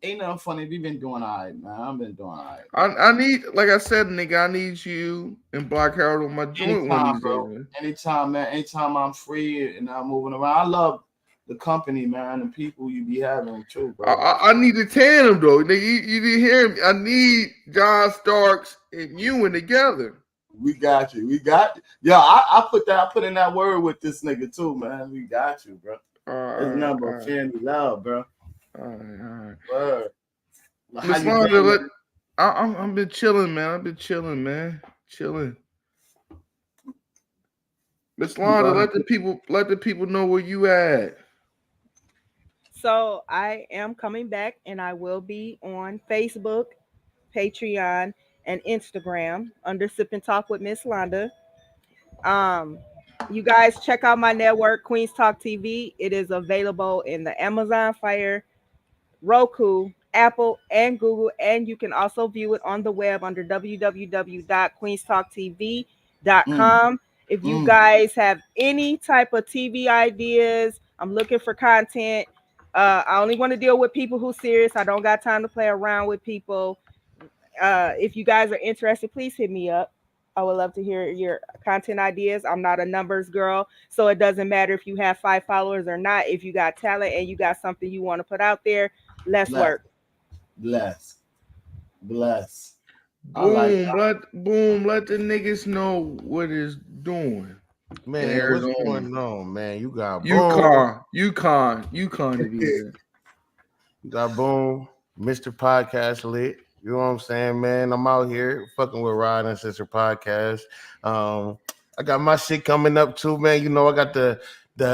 ain't nothing funny. We been doing all right, man. I've been doing all right. I need, like I said, nigga, I need you and Black Harold on my joint. Anytime, bro. Anytime, man. Anytime I'm free and I'm moving around. I love the company, man, and people you be having too, bro. I need to tandem though. You didn't hear me. I need John Starks and Ewan together. We got you. Yo, I put in that word with this nigga too, man. We got you, bro. It's number of family love, bro. All right. Word. I've been chilling, man. Chilling. Miss Londa, let the people know where you at. So I am coming back, and I will be on Facebook, Patreon, and Instagram under Sip and Talk with Miss Londa. You guys check out my network, Queens Talk TV. It is available in the Amazon Fire, Roku, Apple, and Google, and you can also view it on the web under www.queenstalktv.com. If you guys have any type of TV ideas, I'm looking for content. I only want to deal with people who serious. I don't got time to play around with people. If you guys are interested, please hit me up. I would love to hear your content ideas. I'm not a numbers girl, so it doesn't matter if you have 5 followers or not. If you got talent and you got something you want to put out there, let's Bless, work. bless. I like Boom, let the niggas know what it's doing. Man, In what's Arizona. going on, man? You got Boom. UConn to be there. You got Boom, Mr. Podcast Lit. You know what I'm saying, man? I'm out here fucking with Rod and Sister Podcast. I got my shit coming up too, man. You know, I got the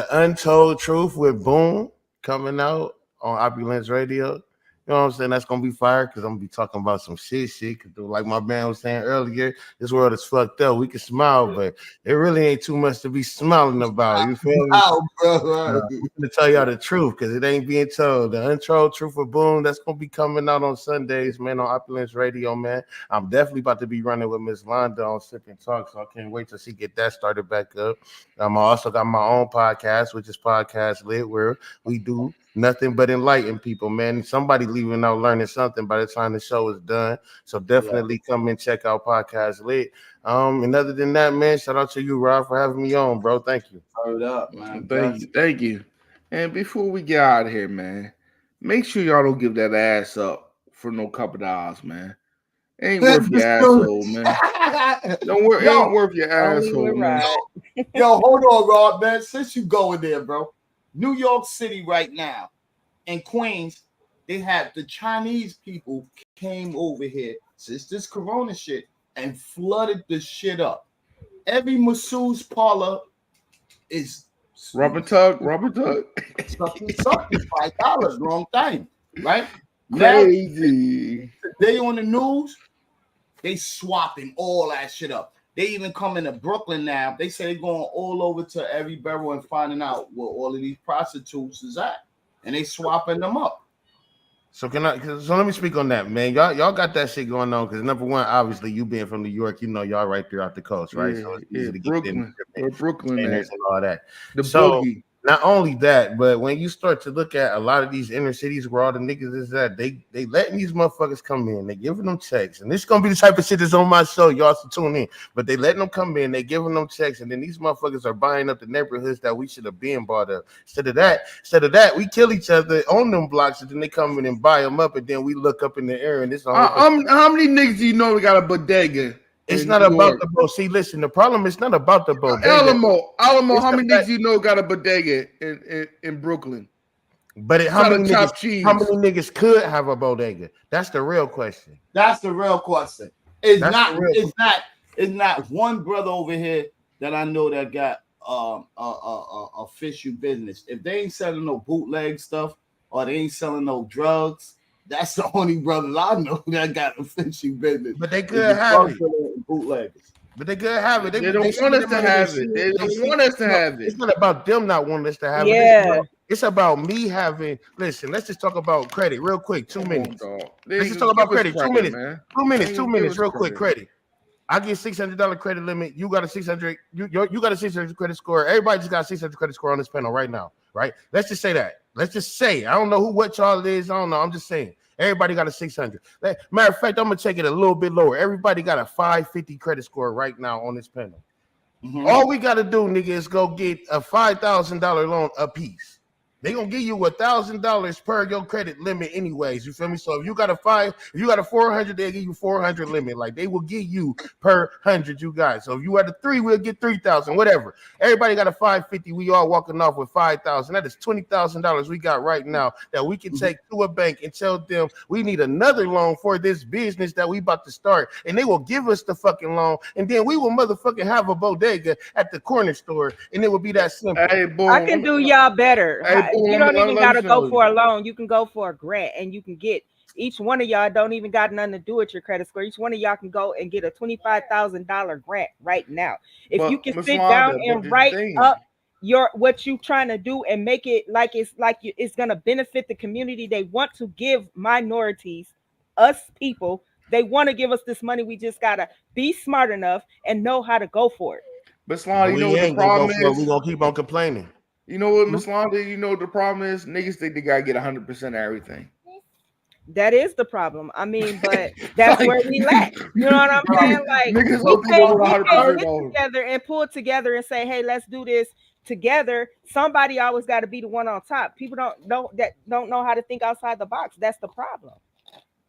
Untold Truth with Boom coming out on Opulence Radio. You know what I'm saying? That's gonna be fire because I'm gonna be talking about some shit. Cause like my man was saying earlier, this world is fucked up. We can smile, but it really ain't too much to be smiling about. You feel me? Oh, bro. I'm gonna tell y'all the truth because it ain't being told. The Untold Truth of Boom, that's gonna be coming out on Sundays, man, on Opulence Radio, man. I'm definitely about to be running with Miss Londa on Sip and Talk, so I can't wait till she get that started back up. I also got my own podcast, which is Podcast Lit, where we do nothing but enlighten people, man. Somebody leaving out learning something by the time the show is done. So definitely come and check out Podcast Lit. And other than that, man, shout out to you, Rob, for having me on, bro. Thank you. Hold up, man. Thank you. And before we get out of here, man, make sure y'all don't give that ass up for no couple dollars, man. Ain't worth your asshole, man. Ain't worth your asshole, man. Yo, hold on, Rob, man. Since you going there, bro. New York City right now in Queens, they have the Chinese people came over here since this corona shit and flooded the shit up. Every masseuse parlor is rubber tug. Something, $5, wrong thing, right? Crazy. They on the news, they swapping all that shit up. They even come into Brooklyn now. They say they're going all over to every borough and finding out where all of these prostitutes is at, and they swapping them up. So let me speak on that, man. Y'all got that shit going on because number one, obviously, you being from New York, you know y'all right there off the coast, right? So it's easy to Brooklyn, get Brooklyn, and all that. The so boogie. Not only that, but when you start to look at a lot of these inner cities where all the niggas is at, they letting these motherfuckers come in, they giving them checks, and this is gonna be the type of shit that's on my show, y'all should tune in. But they letting them come in, they giving them checks, and then these motherfuckers are buying up the neighborhoods that we should have been bought up. Instead of that, we kill each other on them blocks, and then they come in and buy them up, and then we look up in the air, and it's how many niggas do you know we got a bodega? It's not about the boat. See, listen, the problem is not about the bodega. Alamo, how many niggas you know got a bodega in Brooklyn? But how many niggas could have a bodega? That's the real question. It's not one brother over here that I know that got a fishy business. If they ain't selling no bootleg stuff or they ain't selling no drugs, that's the only brothers I know that got a fishing business. But they could have it. Bootleggers. But they could have it. They don't want us to have it. They don't want us to have it. It's not about them not wanting us to have it. Yeah. It's about me having. Listen, let's just talk about credit real quick. 2 minutes. Let's just talk about credit. 2 minutes. Man. 2 minutes. Real quick. Credit. I get $600 credit limit. You got a 600. You got a 600 credit score. Everybody just got a 600 credit score on this panel right now. Right. Let's just say that. Let's just say. I don't know what y'all is. I don't know. I'm just saying. Everybody got a 600. Matter of fact, I'm gonna take it a little bit lower. Everybody got a 550 credit score right now on this panel. Mm-hmm. All we gotta do, nigga, is go get a $5,000 loan a piece. They gonna give you $1,000 per your credit limit, anyways. You feel me? So if you got a 400, they'll give you 400 limit. Like they will give you per 100 you got. So if you had a 3, we'll get 3,000. Whatever. Everybody got a 550. We all walking off with 5,000. That is $20,000 we got right now that we can take to a bank and tell them we need another loan for this business that we about to start, and they will give us the fucking loan, and then we will motherfucking have a bodega at the corner store, and it will be that simple. Hey, boy, I can do y'all better. Hey, you don't even gotta go for a loan. You can go for a grant, and you can get each one of y'all don't even got nothing to do with your credit score. Each one of y'all can go and get a $25,000 grant right now. If you can sit down and write up what you trying to do and make it like it's gonna benefit the community. They want to give minorities, us people, they want to give us this money. We just gotta be smart enough and know how to go for it. But Slon, you know what the problem is? We're gonna keep on complaining. You know what, Miss Londa? You know what the problem is? Niggas think they gotta get 100% of everything. That is the problem. I mean, but that's where we lack. You know what I'm saying? Like niggas we don't think they know how to can't play get ball. together and pull together and say, "Hey, let's do this together." Somebody always got to be the one on top. People don't know how to think outside the box. That's the problem.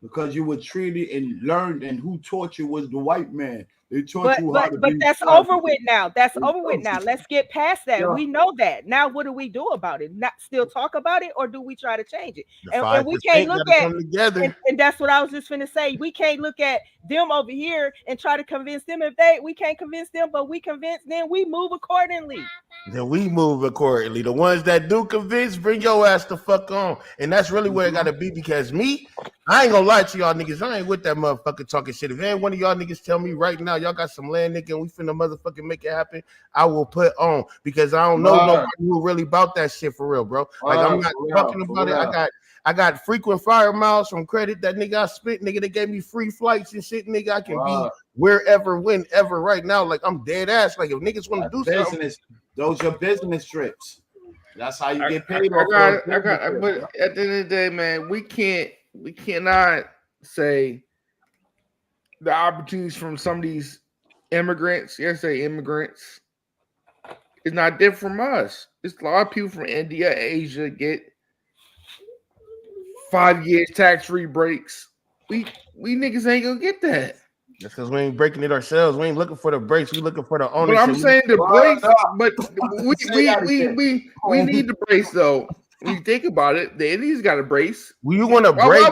Because you were treated and learned, and who taught you was the white man. They taught you how to But be that's smart. over with now. That's over with now. Let's get past that. Yeah. We know that. Now what do we do about it? Not still talk about it, or do we try to change it? The And we can't 5% look gotta at come together. and that's what I was just finna say. We can't look at them over here and try to convince them. If we can't convince them, but we convince them, we move accordingly. Then we move accordingly. The ones that do convince, bring your ass the fuck on. And that's really where it gotta be, because me, I ain't gonna lie to y'all niggas. I ain't with that motherfucker talking shit. If any one of y'all niggas tell me right now, y'all got some land, nigga, and we finna motherfucking make it happen, I will put on, because I don't know nobody who really about that shit for real, bro. Like I'm not talking about it. I got frequent flyer miles from credit that nigga I spent, nigga. They gave me free flights and shit, nigga. I can be wherever, whenever, right now. Like I'm dead ass. Like if niggas want to do something, those are business trips. That's how you get paid. But at the end of the day, man, we cannot say the opportunities from some of these immigrants, immigrants, is not different from us. It's a lot of people from India, Asia get 5 years tax-free breaks. We niggas ain't gonna get that. That's because we ain't breaking it ourselves. We ain't looking for the breaks. We looking for the ownership. But I'm saying the breaks, but we need the brace though. When you think about it, the Indians got a brace. You want a break?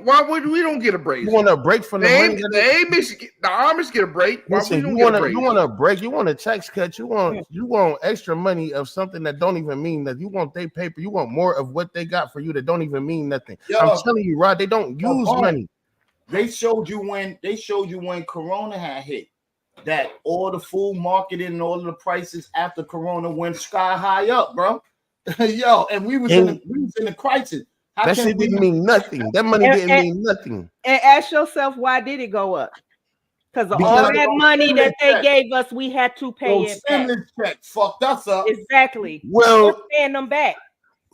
Why would we don't get a brace? You want a break from the money? The Amish get a break. Why Listen, we don't get a break? You want a break? You want a tax cut? You want extra money of something that don't even mean that. You want their paper. You want more of what they got for you that don't even mean nothing. I'm telling you, Rod, they don't use money. They showed you when Corona had hit that all the food marketing and all of the prices after Corona went sky high up, bro. Yo, and we was in the crisis. That shit didn't mean nothing. That money didn't mean nothing. And ask yourself, why did it go up? Because all that money that they gave us, we had to pay it back. Check fucked us up. Exactly. Well, we're paying them back.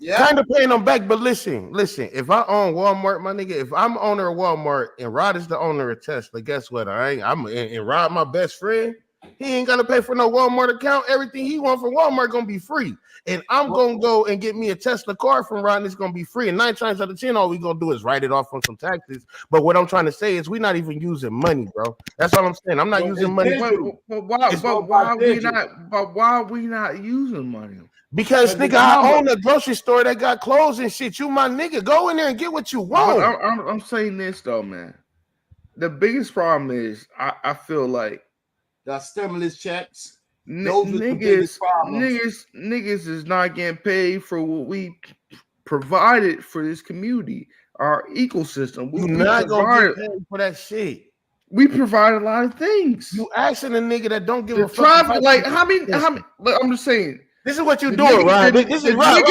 Yeah, kind of paying them back. But listen. If I own Walmart, my nigga, if I'm owner of Walmart and Rod is the owner of Tesla, guess what? I'm Rod, my best friend. He ain't gonna pay for no Walmart account. Everything he want from Walmart gonna be free. And I'm gonna go and get me a Tesla car from Rod, and it's gonna be free. And 9 times out of 10, all we gonna do is write it off on some taxes. But what I'm trying to say is we're not even using money, bro. That's all I'm saying. I'm not using money. But why are we not using money? Because nigga, I own a grocery store that got clothes and shit. You my nigga, go in there and get what you want. I'm saying this though, man. The biggest problem is I feel like the stimulus checks. Niggas is not getting paid for what we provided for this community, our ecosystem. You're not gonna get paid for that shit. We provide a lot of things. You asking a nigga that don't give a fuck. Traffic, like how many? I'm just saying. This is what you doing, right? This is right.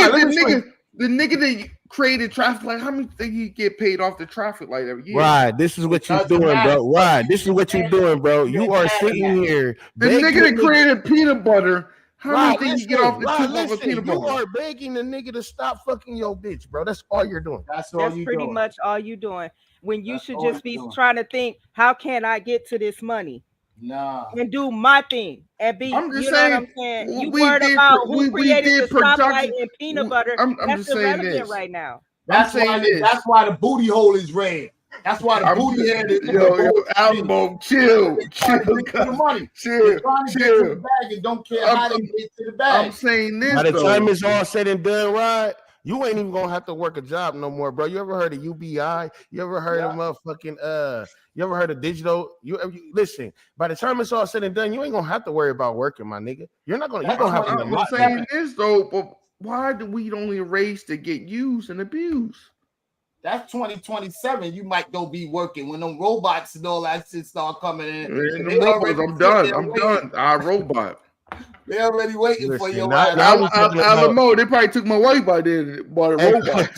The nigga that created traffic light, how many think you get paid off the traffic light every year? Right. This is what you doing, bro. Right. This is what you doing, bro. You are sitting here. The nigga that created peanut butter, how many think you get off the tube of peanut butter? You are begging the nigga to stop fucking your bitch, bro. That's all you're doing. That's pretty much all you doing. When you should just be trying to think, how can I get to this money? Nah. And do my thing and be. I'm just you saying, know what I'm saying? You worried about who created the stoplight and peanut butter. That's irrelevant right now. That's why the booty hole is red. That's why the booty head is. Yo, Alamo, chill. The money. Chill. Trying to get to the bag and don't care how they get to the bag. I'm saying this. By the time it's all said and done, right? You ain't even gonna have to work a job no more, bro. You ever heard of UBI? You ever heard of motherfucking you ever heard of digital? Listen, by the time it's all said and done, you ain't gonna have to worry about working, my nigga. You're not gonna have to. I'm saying this though, but why do we only race to get used and abused? That's 2027. You might go be working when them robots and all that shit start coming in. I'm done. Our robot. They're already waiting for your Alamo, they probably took my wife by then, bought a robot.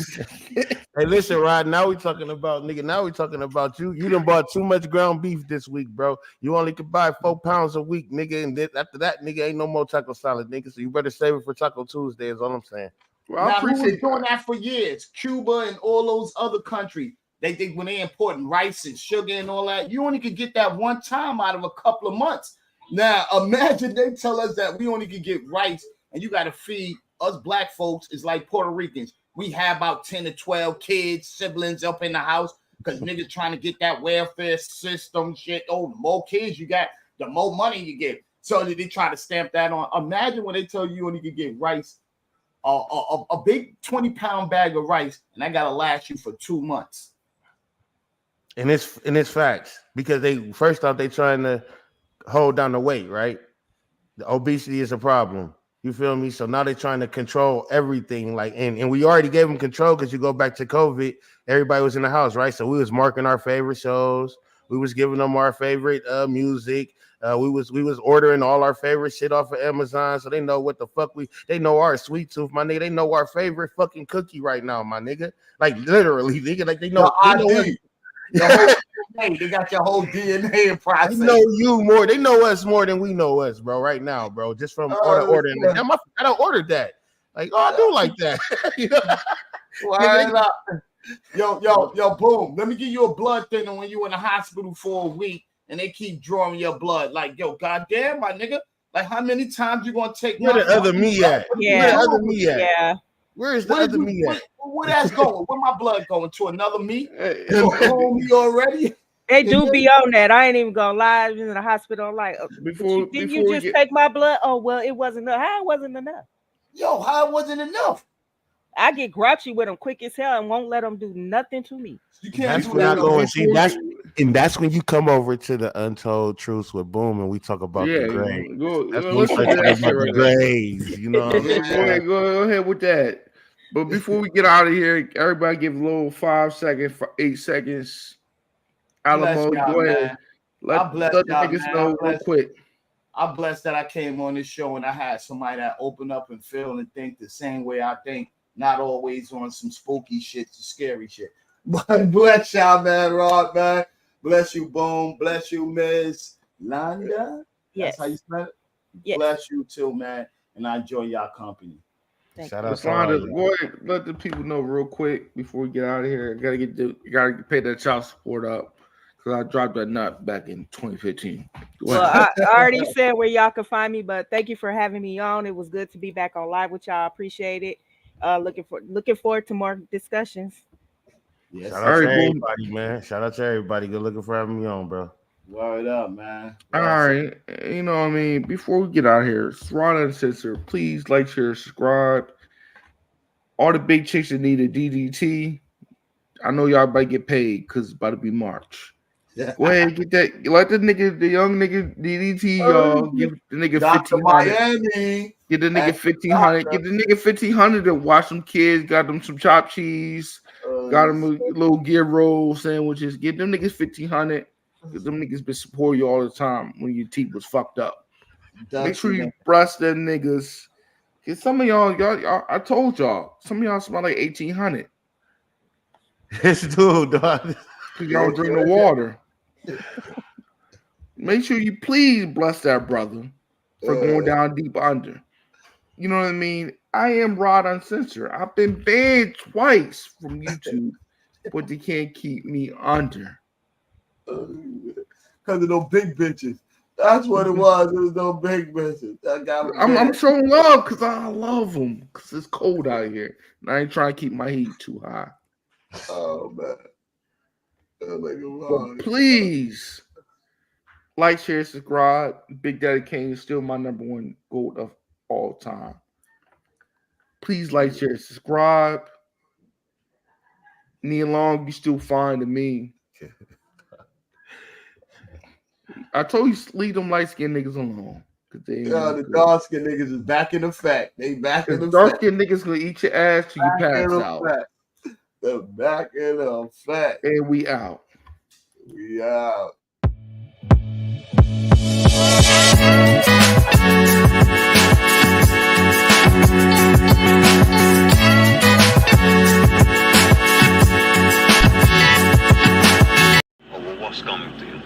Hey, listen, Rod. Now we talking about nigga. Now we talking about you. You done bought too much ground beef this week, bro. You only could buy 4 pounds a week, nigga. And then after that, nigga, ain't no more taco salad, nigga. So you better save it for Taco Tuesday. Is all I'm saying. Well, I appreciate doing that for years. Cuba and all those other countries. They think when they're importing rice and sugar and all that, you only could get that one time out of a couple of months. Now, imagine they tell us that we only could get rice and you got to feed us black folks is like Puerto Ricans. We have about 10 to 12 kids, siblings up in the house because niggas trying to get that welfare system shit. Oh, the more kids you got, the more money you get. So they try to stamp that on. Imagine when they tell you only could get rice, a big 20-pound bag of rice, and that got to last you for 2 months. And it's facts because they first off they trying to hold down the weight, right? The obesity is a problem. You feel me? So now they're trying to control everything. Like, and we already gave them control because you go back to COVID, everybody was in the house, right? So we was marking our favorite shows, we was giving them our favorite music. We was ordering all our favorite shit off of Amazon, so they know what the fuck they know our sweet tooth, my nigga. They know our favorite fucking cookie right now, my nigga. Like literally, nigga, like they know. They got your whole DNA in process. They know you more. They know us more than we know us, bro. Right now, bro. Just from ordering. Yeah. Damn, I don't order that. Like, oh, I do like that. You know? Yo, boom. Let me give you a blood thinner when you in the hospital for a week and they keep drawing your blood. Like, yo, goddamn, my nigga. Like, how many times you gonna take? Where the other me at? Yeah. Where the other me at? Yeah. Where is the other me at? Where that's going? Where my blood going to? Another me? Me already? They do be on that. I ain't even gonna lie. I was in the hospital. I'm like, didn't you just take my blood? Oh well, it wasn't enough. How it wasn't enough? Yo, how it wasn't enough? I get grouchy with them quick as hell and won't let them do nothing to me. You can't. That's when I go and see. That's when you come over to the Untold Truths with Boom and we talk about the grave. That's when we talk about the graves. You know. Go ahead with that. But before we get out of here, everybody give a little 5 seconds for 8 seconds. Alamo, go ahead. Let the niggas know real quick. I'm blessed that I came on this show and I had somebody that open up and feel and think the same way I think, not always on some spooky shit, some scary shit. But bless y'all, man, Rod, man. Bless you, Boom. Bless you, Ms. Landa. Yes. That's how you spell it? Yes. Bless you too, man. And I enjoy y'all company. Shout out to go ahead, let the people know real quick before we get out of here. Gotta pay that child support up because I dropped that nut back in 2015. Well, I already said where y'all can find me, but thank you for having me on. It was good to be back on live with y'all. Appreciate it. Looking forward to more discussions. Yes. Shout out to everybody, man. Shout out to everybody. Good looking for having me on, bro. Word up, man. All right. You know what I mean? Before we get out of here, Rod Uncensored, please like, share, subscribe. All the big chicks that need a DDT, I know y'all about to get paid because it's about to be March. Yeah. Go ahead and get that. Let the young nigga DDT, y'all. Give the nigga Dr. 1,500. Miami. Get the nigga 1,500. Get the nigga 1,500 to watch some kids. Got them some chopped cheese. Got them a little gear roll sandwiches. Get them niggas 1,500. Because them niggas been supporting you all the time when your teeth was fucked up. Make sure you brush them niggas. Because some of y'all, I told y'all, some of y'all smell like 1,800. This dude, dog. Because y'all drink the water. Make sure you please bless that brother for going down deep under. You know what I mean? I am Rod Uncensored. I've been banned twice from YouTube, but they can't keep me under. Because of those big bitches. That's what it was. It was those big bitches. I'm showing love because I love them. Because it's cold out here. And I ain't trying to keep my heat too high. Oh, man. But please like, share, subscribe. Big Daddy Kane is still my number one goat of all time. Please like, share, subscribe. Neil Long, you still fine to me. I told you, leave them light-skinned niggas alone. The dark-skinned niggas is back in effect. They back in effect. Dark-skinned niggas gonna eat your ass till you pass out. They're back in effect. And we out. We out. What's coming to you?